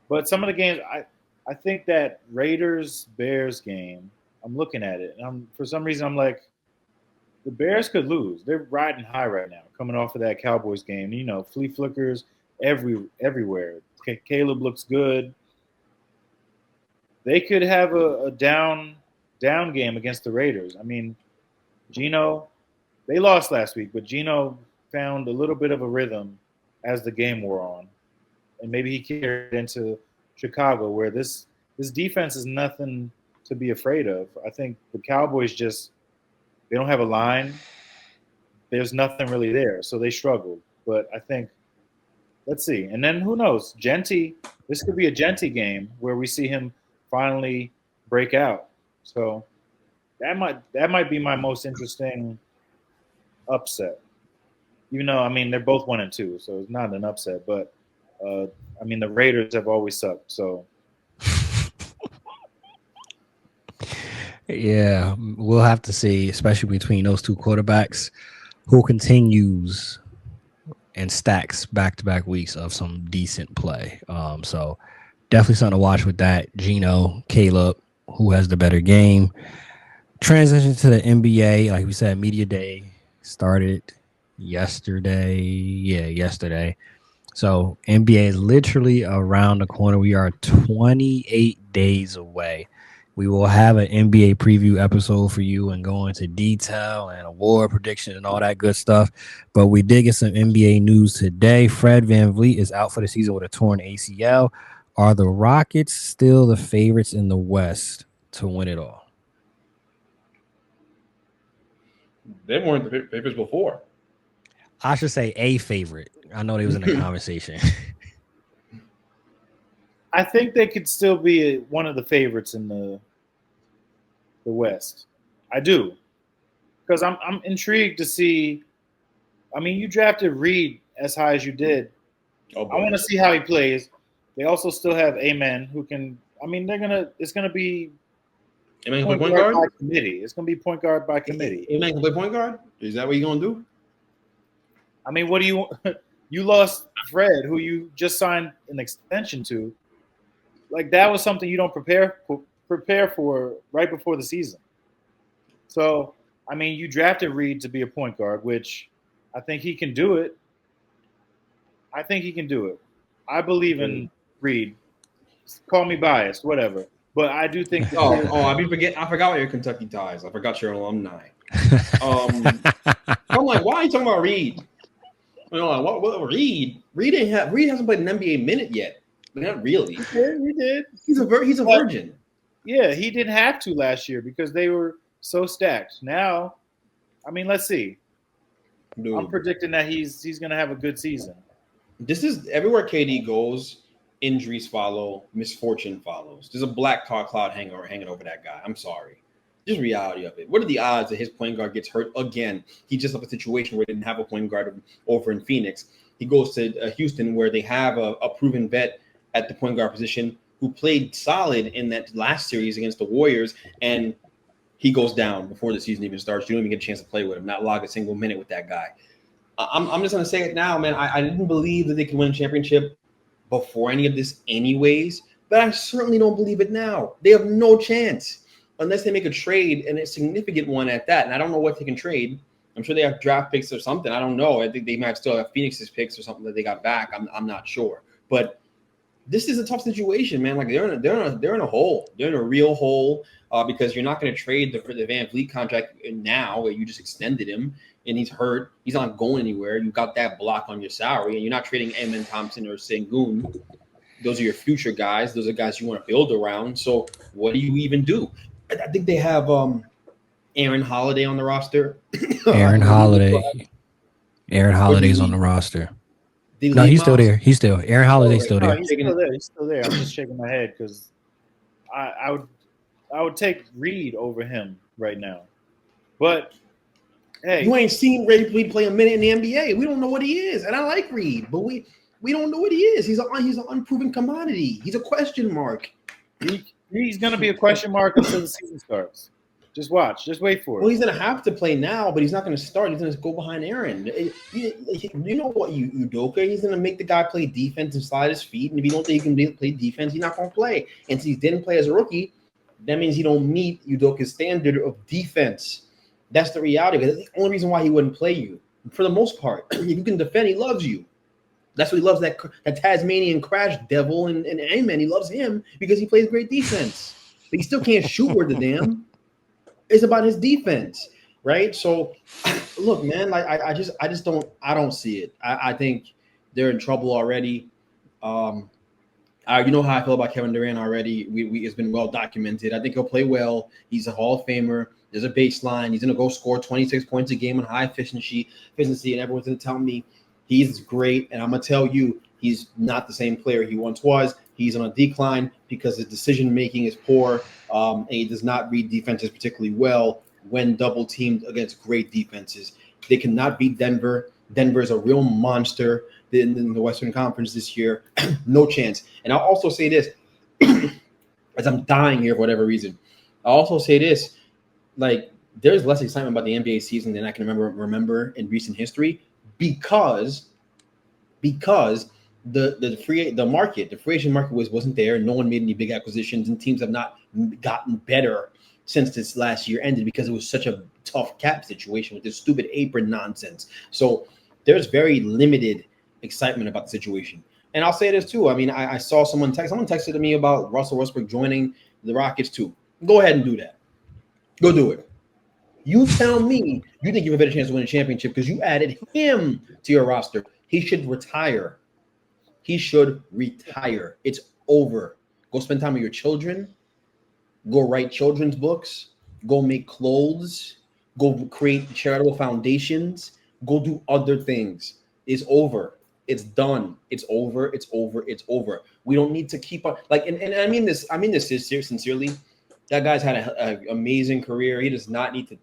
But some of the games, I think that Raiders-Bears game, I'm looking at it. And for some reason, I'm like, the Bears could lose. They're riding high right now, coming off of that Cowboys game. Flea flickers everywhere. Caleb looks good. They could have a down game against the Raiders. I mean, Geno, they lost last week, but Geno found a little bit of a rhythm as the game wore on. And maybe he carried into Chicago, where this defense is nothing to be afraid of. I think the Cowboys they don't have a line. there's nothing really there. So they struggled. But I think, let's see. And then who knows? Genty, this could be a Genty game where we see him finally break out. So that might be my most interesting upset. Even though, I mean, they're both 1-2, so it's not an upset. But, I mean, the Raiders have always sucked. So. Yeah, we'll have to see, especially between those two quarterbacks, who continues and stacks back-to-back weeks of some decent play. So definitely something to watch with that. Gino, Caleb, who has the better game. Transition to the NBA, like we said, Media Day started yesterday. Yeah, yesterday. So NBA is literally around the corner. We are 28 days away. We will have an NBA preview episode for you and go into detail and award prediction and all that good stuff. But we did get some NBA news today. Fred VanVleet is out for the season with a torn ACL. Are the Rockets still the favorites in the West to win it all? They weren't the favorites before. I should say a favorite. I know they was in the conversation. I think they could still be one of the favorites in the West. I do, because I'm intrigued to see. I mean, you drafted Reed as high as you did. I want to see how he plays. They also still have Amen, who can. I mean, it's gonna be point guard by committee. It's gonna be point guard by committee. Amen can play point guard. Is that what you're gonna do? I mean, what do you? You lost Fred, who you just signed an extension to. Like, that was something you don't prepare for right before the season. So, I mean, you drafted Reed to be a point guard, which I think he can do it. I I believe in Reed. Call me biased, whatever. But I do think. I forgot about your Kentucky ties. I forgot your alumni. I'm like, why are you talking about Reed? You know, what Reed? Reed hasn't played an NBA minute yet. Not really. He did. He's a virgin. Yeah, he didn't have to last year because they were so stacked. Now, I mean, let's see. Dude. I'm predicting that he's going to have a good season. This is everywhere KD goes, injuries follow, misfortune follows. There's a black cloud hanging over that guy. I'm sorry. Just reality of it. What are the odds that his point guard gets hurt again? He just have a situation where they didn't have a point guard over in Phoenix. He goes to Houston, where they have a proven vet at the point guard position who played solid in that last series against the Warriors, and he goes down before the season even starts. You don't even get a chance to play with him, not log a single minute with that guy. I'm just going to say it now, man. I didn't believe that they could win a championship before any of this anyways, but I certainly don't believe it now. They have no chance unless they make a trade, and a significant one at that. And I don't know what they can trade. I'm sure they have draft picks or something. I don't know. I think they might still have Phoenix's picks or something that they got back. I'm not sure. But this is a tough situation, man. Like they're in a hole. They're in a real hole because you're not going to trade the VanVleet contract now, where you just extended him and he's hurt. He's not going anywhere. You got that block on your salary, and you're not trading Amen Thompson or Sengun. Those are your future guys. Those are guys you want to build around. So what do you even do? I think they have Aaron Holiday on the roster. Aaron Holiday's on the roster. No, he's still there. Aaron Holiday's still there. He's still there. I'm just shaking my head because I would take Reed over him right now. But hey, you ain't seen Reed play a minute in the NBA. We don't know what he is, and I like Reed, but we don't know what he is. He's an unproven commodity. He's a question mark. He's going to be a question mark until the season starts. Just watch. Just wait for it. Well, he's going to have to play now, but he's not going to start. He's going to go behind Aaron. You know what, Udoka? He's going to make the guy play defense and slide his feet. And if you don't think he can play defense, he's not going to play. And since he didn't play as a rookie, that means he don't meet Udoka's standard of defense. That's the reality. That's the only reason why he wouldn't play you. For the most part, if you can defend, he loves you. That's what he loves, that Tasmanian crash devil and Amen. He loves him because he plays great defense. But he still can't shoot worth a damn. It's about his defense, right? So, look, man, like I just don't see it. I think they're in trouble already. You know how I feel about Kevin Durant already. It's been well documented. I think he'll play well. He's a Hall of Famer. There's a baseline. He's going to go score 26 points a game on high efficiency, and everyone's going to tell me he's great. And I'm going to tell you he's not the same player he once was. He's on a decline because his decision-making is poor, and he does not read defenses particularly well when double-teamed against great defenses. They cannot beat Denver. Denver is a real monster in the Western Conference this year. No chance. And I'll also say this, as I'm dying here for whatever reason. I'll also say this, like, there's less excitement about the NBA season than I can remember in recent history because the free agent market wasn't there. No one made any big acquisitions, and teams have not gotten better since this last year ended because it was such a tough cap situation with this stupid apron nonsense. So there's very limited excitement about the situation. And I'll say this too. I mean, I saw someone texted me about Russell Westbrook joining the Rockets too. Go ahead and do that. Go do it. You tell me you think you have a better chance to win a championship because you added him to your roster. He should retire. It's over. Go spend time with your children. Go write children's books. Go make clothes. Go create charitable foundations. Go do other things. It's over. It's done. It's over. We don't need to keep on and I mean this sincerely. That guy's had an amazing career. He does not need to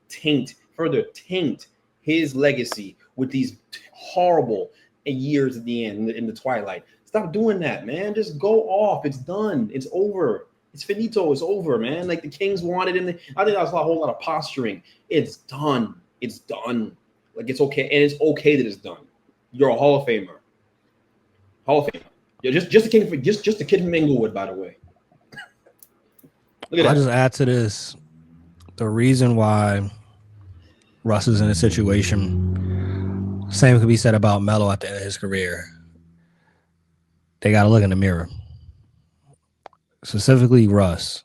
further taint his legacy with these horrible years at the end in the twilight. Stop doing that, man. Just go off. It's done. It's over. It's finito. It's over, man. Like the Kings wanted I think that was a whole lot of posturing. It's done. Like it's okay, and it's okay that it's done. You're a Hall of Famer. You're just a kid from Inglewood, by the way. Look at that. I'll just add to this. The reason why Russ is in a situation, same could be said about Melo at the end of his career. They got to look in the mirror. Specifically Russ.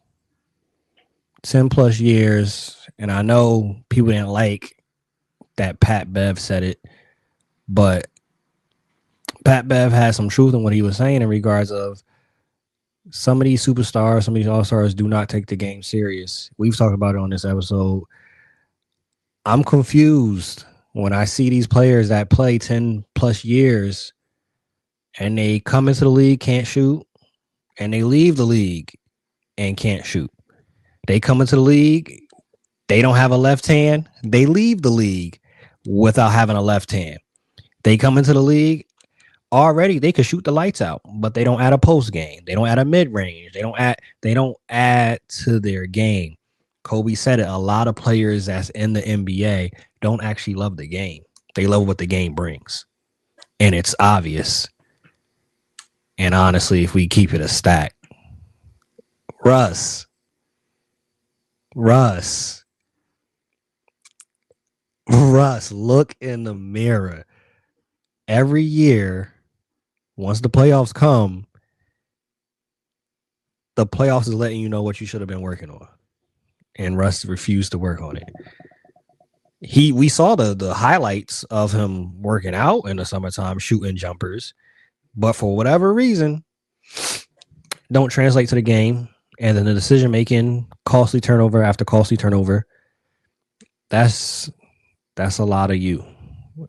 10 plus years, and I know people didn't like that Pat Bev said it, but Pat Bev had some truth in what he was saying in regards of some of these superstars, some of these all-stars do not take the game serious. We've talked about it on this episode. I'm confused when I see these players that play 10 plus years and they come into the league, can't shoot, and they leave the league and can't shoot. They come into the league, they don't have a left hand, they leave the league without having a left hand. They come into the league, already they could shoot the lights out, but they don't add a post game. They don't add a mid range. They don't add to their game. Kobe said it. A lot of players that's in the NBA don't actually love the game. They love what the game brings, and it's obvious. And honestly, if we keep it a stack, Russ, look in the mirror. Every year, once the playoffs come, the playoffs is letting you know what you should have been working on. And Russ refused to work on it. We saw the highlights of him working out in the summertime, shooting jumpers, but for whatever reason, don't translate to the game. And then the decision making, costly turnover after costly turnover. That's a lot of you.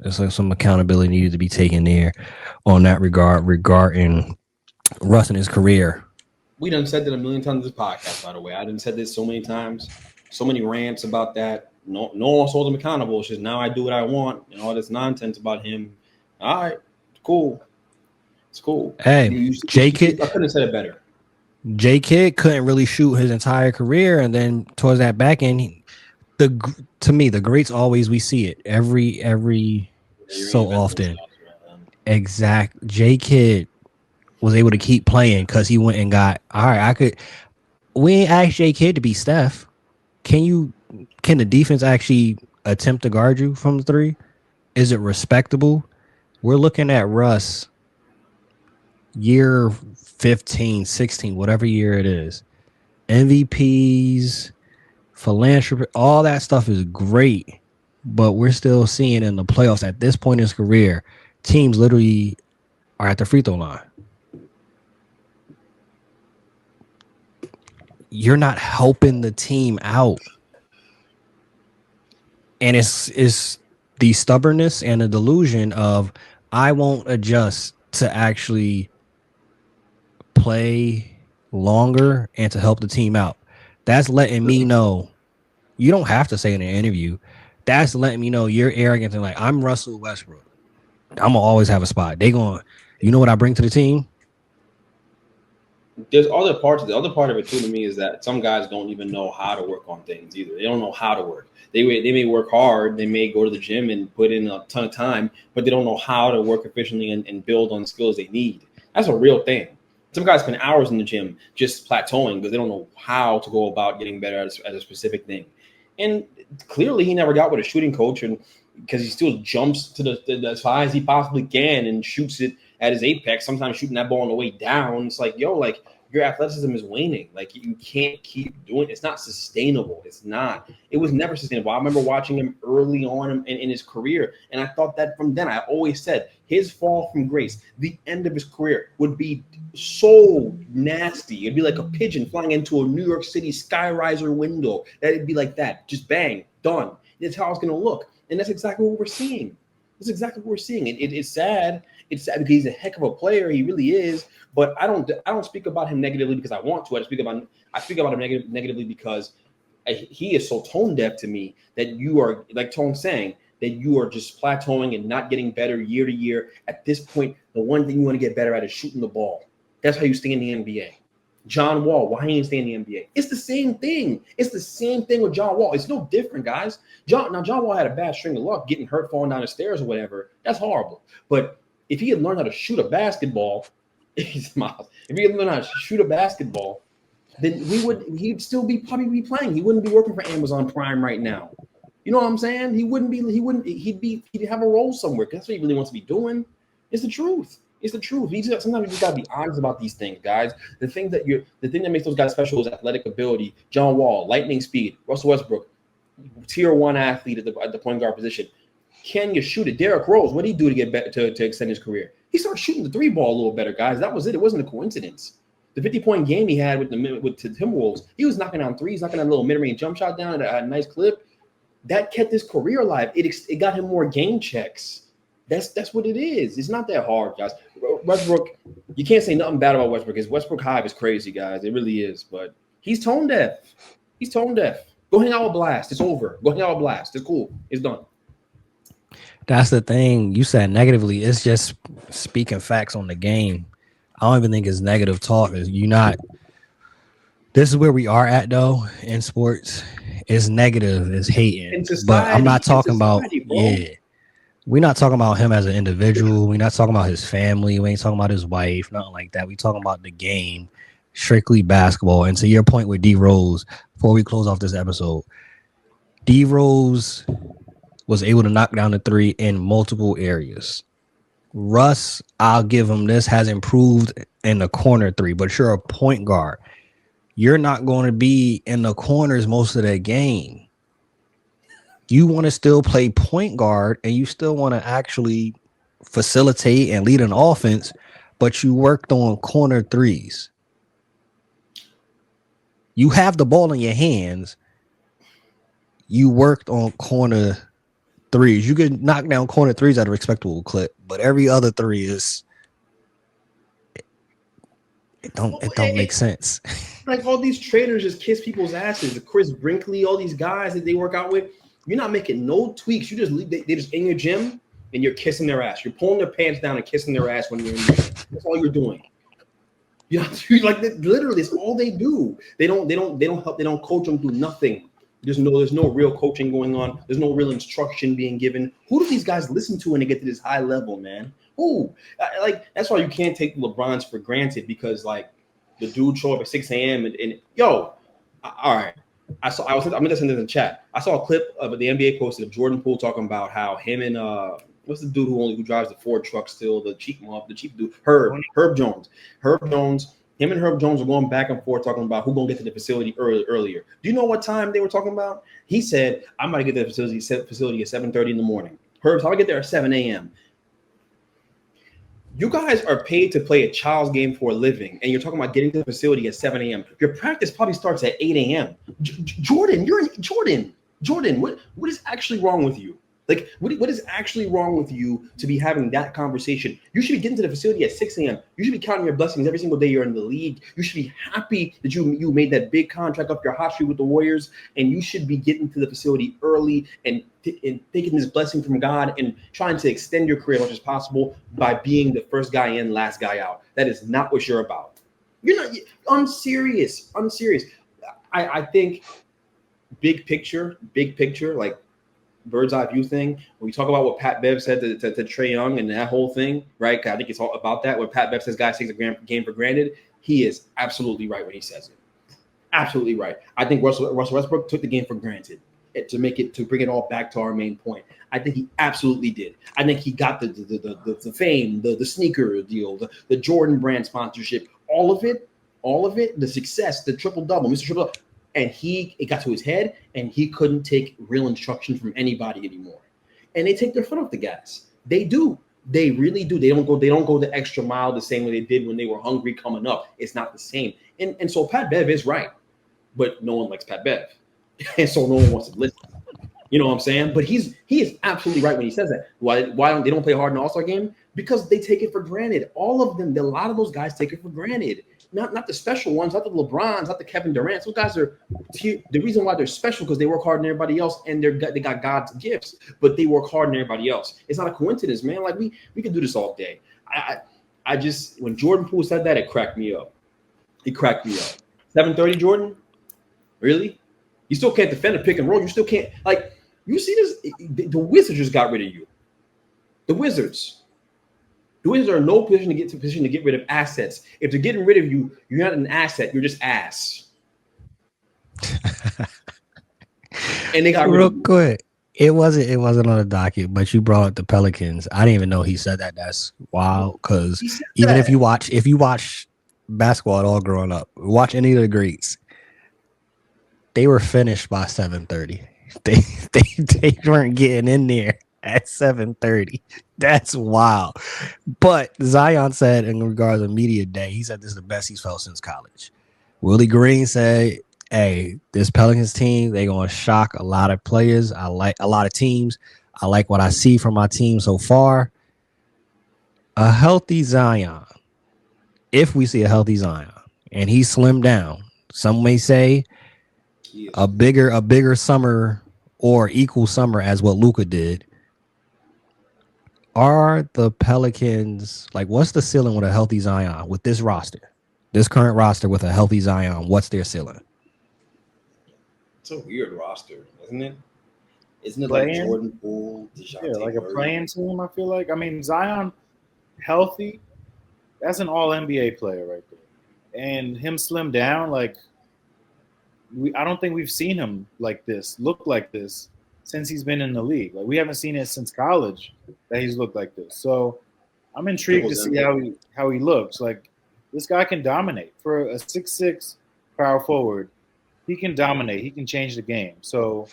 It's like some accountability needed to be taken there on that regard regarding Russ and his career. We done said that a million times in this podcast, by the way. I done said this so many times, so many rants about that. No one holds him accountable. It's just now I do what I want and all this nonsense about him. All right, cool. It's cool. Hey, J-Kid. I couldn't have said it better. J-Kid couldn't really shoot his entire career, and then towards that back end, to me, the greats always, we see it every so often. Exact. J-Kid was able to keep playing because he went and got, all right, we ain't asked J-Kid to be Steph. Can the defense actually attempt to guard you from the three? Is it respectable? We're looking at Russ year 15, 16, whatever year it is. MVPs, philanthropy, all that stuff is great, but we're still seeing in the playoffs at this point in his career, teams literally are at the free throw line. you're not helping the team out. And it's the stubbornness and the delusion of I won't adjust to actually play longer and to help the team out. That's letting me know. You don't have to say in an interview. That's letting me know you're arrogant and like, I'm Russell Westbrook. I'm gonna always have a spot. They going, you know what I bring to the team? There's other parts of the other part of it too to me is that some guys don't even know how to work on things either. They don't know how to work. They may work hard, they may go to the gym and put in a ton of time, but they don't know how to work efficiently and build on skills they need. That's a real thing. Some guys spend hours in the gym just plateauing because they don't know how to go about getting better at a specific thing. And clearly he never got with a shooting coach, and because he still jumps to the as high as he possibly can and shoots it at his apex, sometimes shooting that ball on the way down. It's like, yo, like your athleticism is waning. Like you can't keep doing it. It's not sustainable. It's not. It was never sustainable. I remember watching him early on in his career, and I thought that from then. I always said his fall from grace, the end of his career, would be so nasty. It'd be like a pigeon flying into a New York City skyriser window. That'd be like that. Just bang, done. That's how it's going to look. And that's exactly what we're seeing. That's exactly what we're seeing. It's sad. It's sad because he's a heck of a player. He really is. But I don't speak about him negatively because I want to. I speak about him negatively because he is so tone deaf to me that you are, like Tone's saying, that you are just plateauing and not getting better year to year. At this point, the one thing you want to get better at is shooting the ball. That's how you stay in the NBA. John Wall, why he ain't stay in the NBA? It's the same thing. It's the same thing with John Wall. It's no different, guys. John Wall had a bad string of luck, getting hurt, falling down the stairs or whatever. That's horrible. But if he had learned how to shoot a basketball, if he had learned how to shoot a basketball, then he'd still probably be playing. He wouldn't be working for Amazon Prime right now. You know what I'm saying? He'd have a role somewhere. That's what he really wants to be doing. It's the truth. It's the truth. Sometimes you just gotta be honest about these things, guys. The thing that makes those guys special is athletic ability. John Wall, lightning speed. Russell Westbrook, tier 1 athlete at the point guard position. Can you shoot it? Derrick Rose, what did he do to get better to extend his career? He started shooting the 3-ball a little better, guys. That was it. It wasn't a coincidence. The 50-point game he had with the Timberwolves, he was knocking down threes, knocking down a little mid-range jump shot down at a nice clip. That kept his career alive. It got him more game checks. That's what it is. It's not that hard, guys. Westbrook, you can't say nothing bad about Westbrook. His Westbrook hive is crazy, guys. It really is. But he's tone deaf. He's tone deaf. Go hang out with Blast. It's over. Go hang out with Blast. It's cool. It's done. That's the thing. You said negatively. It's just speaking facts on the game. I don't even think it's negative talk. This is where we are at, though, in sports. It's negative. It's hating. But I'm not talking about, we're not talking about him as an individual. We're not talking about his family. We ain't talking about his wife, nothing like that. We talking about the game, strictly basketball. And to your point with D Rose, before we close off this episode, D Rose was able to knock down the 3 in multiple areas. Russ, I'll give him this, has improved in the corner 3, but you're a point guard. You're not going to be in the corners most of the game. You want to still play point guard and you still want to actually facilitate and lead an offense, but you worked on corner 3s. You have the ball in your hands. You worked on corner 3s. You could knock down corner 3s at a respectable clip, but every other 3 is it don't make sense. Like all these trainers just kiss people's asses. Chris Brinkley, all these guys that they work out with, you're not making no tweaks. You just leave. They just in your gym and you're kissing their ass. You're pulling their pants down and kissing their ass when you're in the gym. That's all you're doing. You know, like literally, it's all they do. They don't help. They don't coach them through nothing. There's no real coaching going on. There's no real instruction being given. Who do these guys listen to when they get to this high level, man? Who? Like that's why you can't take LeBron's for granted because like the dude show up at 6 a.m. and yo, all right. I'm gonna send this in the chat. I saw a clip of the NBA posted of Jordan Poole talking about how him and what's the dude who drives the Ford truck still, the chief dude, Herb Jones. Him and Herb Jones are going back and forth talking about who's gonna get to the facility earlier. Do you know what time they were talking about? He said, I'm gonna get to the facility at 7:30 in the morning. Herb's, how I get there at 7 a.m. You guys are paid to play a child's game for a living, and you're talking about getting to the facility at 7 a.m. Your practice probably starts at 8 a.m. Jordan, Jordan, what is actually wrong with you? Like, what is actually wrong with you to be having that conversation? You should be getting to the facility at 6 a.m. You should be counting your blessings every single day you're in the league. You should be happy that you made that big contract up your hot streak with the Warriors, and you should be getting to the facility early and taking this blessing from God and trying to extend your career as much as possible by being the first guy in, last guy out. That is not what you're about. You're not. I'm serious. I think big picture, like bird's eye view thing. When we talk about what Pat Bev said to Trae Young and that whole thing, right? I think it's all about that. When Pat Bev says guys take the game for granted, he is absolutely right when he says it. Absolutely right. I think Russell Westbrook took the game for granted to bring it all back to our main point. I think he absolutely did. I think he got the fame, the sneaker deal, the Jordan brand sponsorship, all of it, the success, the triple-double, Mr. Triple-Double. And it got to his head, and he couldn't take real instruction from anybody anymore. And they take their foot off the gas. They do. They really do. They don't go the extra mile the same way they did when they were hungry coming up. It's not the same. And so Pat Bev is right, but no one likes Pat Bev. And so no one wants to listen. You know what I'm saying? But he is absolutely right when he says that. Why don't they play hard in the All-Star game? Because they take it for granted. All of them, a lot of those guys take it for granted. Not the special ones, not the LeBrons, not the Kevin Durant. Those guys are the reason why they're special because they work harder than everybody else and they got God's gifts, but they work harder than everybody else. It's not a coincidence, man. Like we could do this all day. I just when Jordan Poole said that, it cracked me up. It cracked me up. 7:30, Jordan? Really? You still can't defend a pick and roll. You still can't you see this. The Wizards just got rid of you. The Wizards are in no position to get rid of assets. If they're getting rid of you, you're not an asset. You're just ass. And they got real quick. It wasn't on the docket, but you brought up the Pelicans. I didn't even know he said that. That's wild. Because even if you watch basketball at all growing up, watch any of the greats, they were finished by 7:30. They weren't getting in there at 7:30. That's wild. But Zion said in regards to media day, he said this is the best he's felt since college. Willie Green said, hey, this Pelicans team, they're going to shock a lot of players. I like a lot of teams. I like what I see from my team so far. A healthy Zion, if we see a healthy Zion, and he slimmed down, some may say a bigger summer or equal summer as what Luka did. Are the Pelicans what's the ceiling with a healthy Zion with this roster, this current roster with a healthy Zion? What's their ceiling? It's a weird roster, isn't it? Isn't it Playing? Like Jordan Poole, DeJounte like a Murray? playing team? I feel like. I mean, Zion healthy, that's an All NBA player right there, and him slim down I don't think we've seen him look like this since he's been in the league. We haven't seen it since college that he's looked like this. So I'm intrigued to see how he looks. This guy can dominate for a 6'6" power forward. He can dominate. He can change the game. So,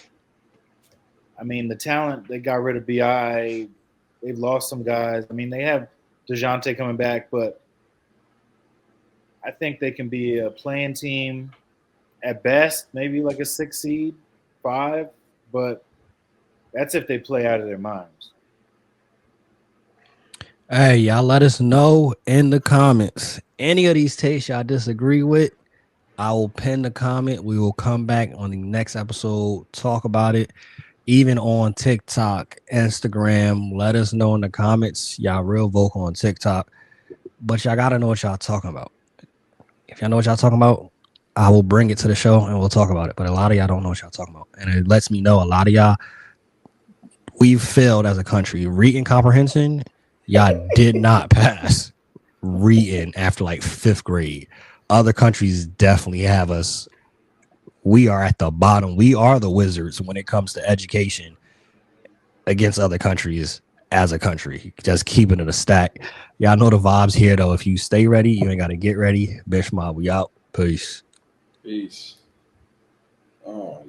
I mean, the talent, they got rid of BI. They've lost some guys. I mean, they have DeJounte coming back, but I think they can be a playing team at best, maybe like a 6 seed, 5, but that's if they play out of their minds. Hey, y'all let us know in the comments. Any of these takes y'all disagree with, I will pin the comment. We will come back on the next episode, talk about it. Even on TikTok, Instagram, let us know in the comments. Y'all real vocal on TikTok, but y'all got to know what y'all talking about. If y'all know what y'all talking about, I will bring it to the show and we'll talk about it. But a lot of y'all don't know what y'all talking about. And it lets me know a lot of y'all, we've failed as a country. Reading comprehension, y'all did not pass reading after 5th grade. Other countries definitely have us. We are at the bottom. We are the wizards when it comes to education against other countries as a country. Just keeping it a stack. Y'all know the vibes here, though. If you stay ready, you ain't got to get ready. Bench Mob, we out. Peace. Peace. Oh,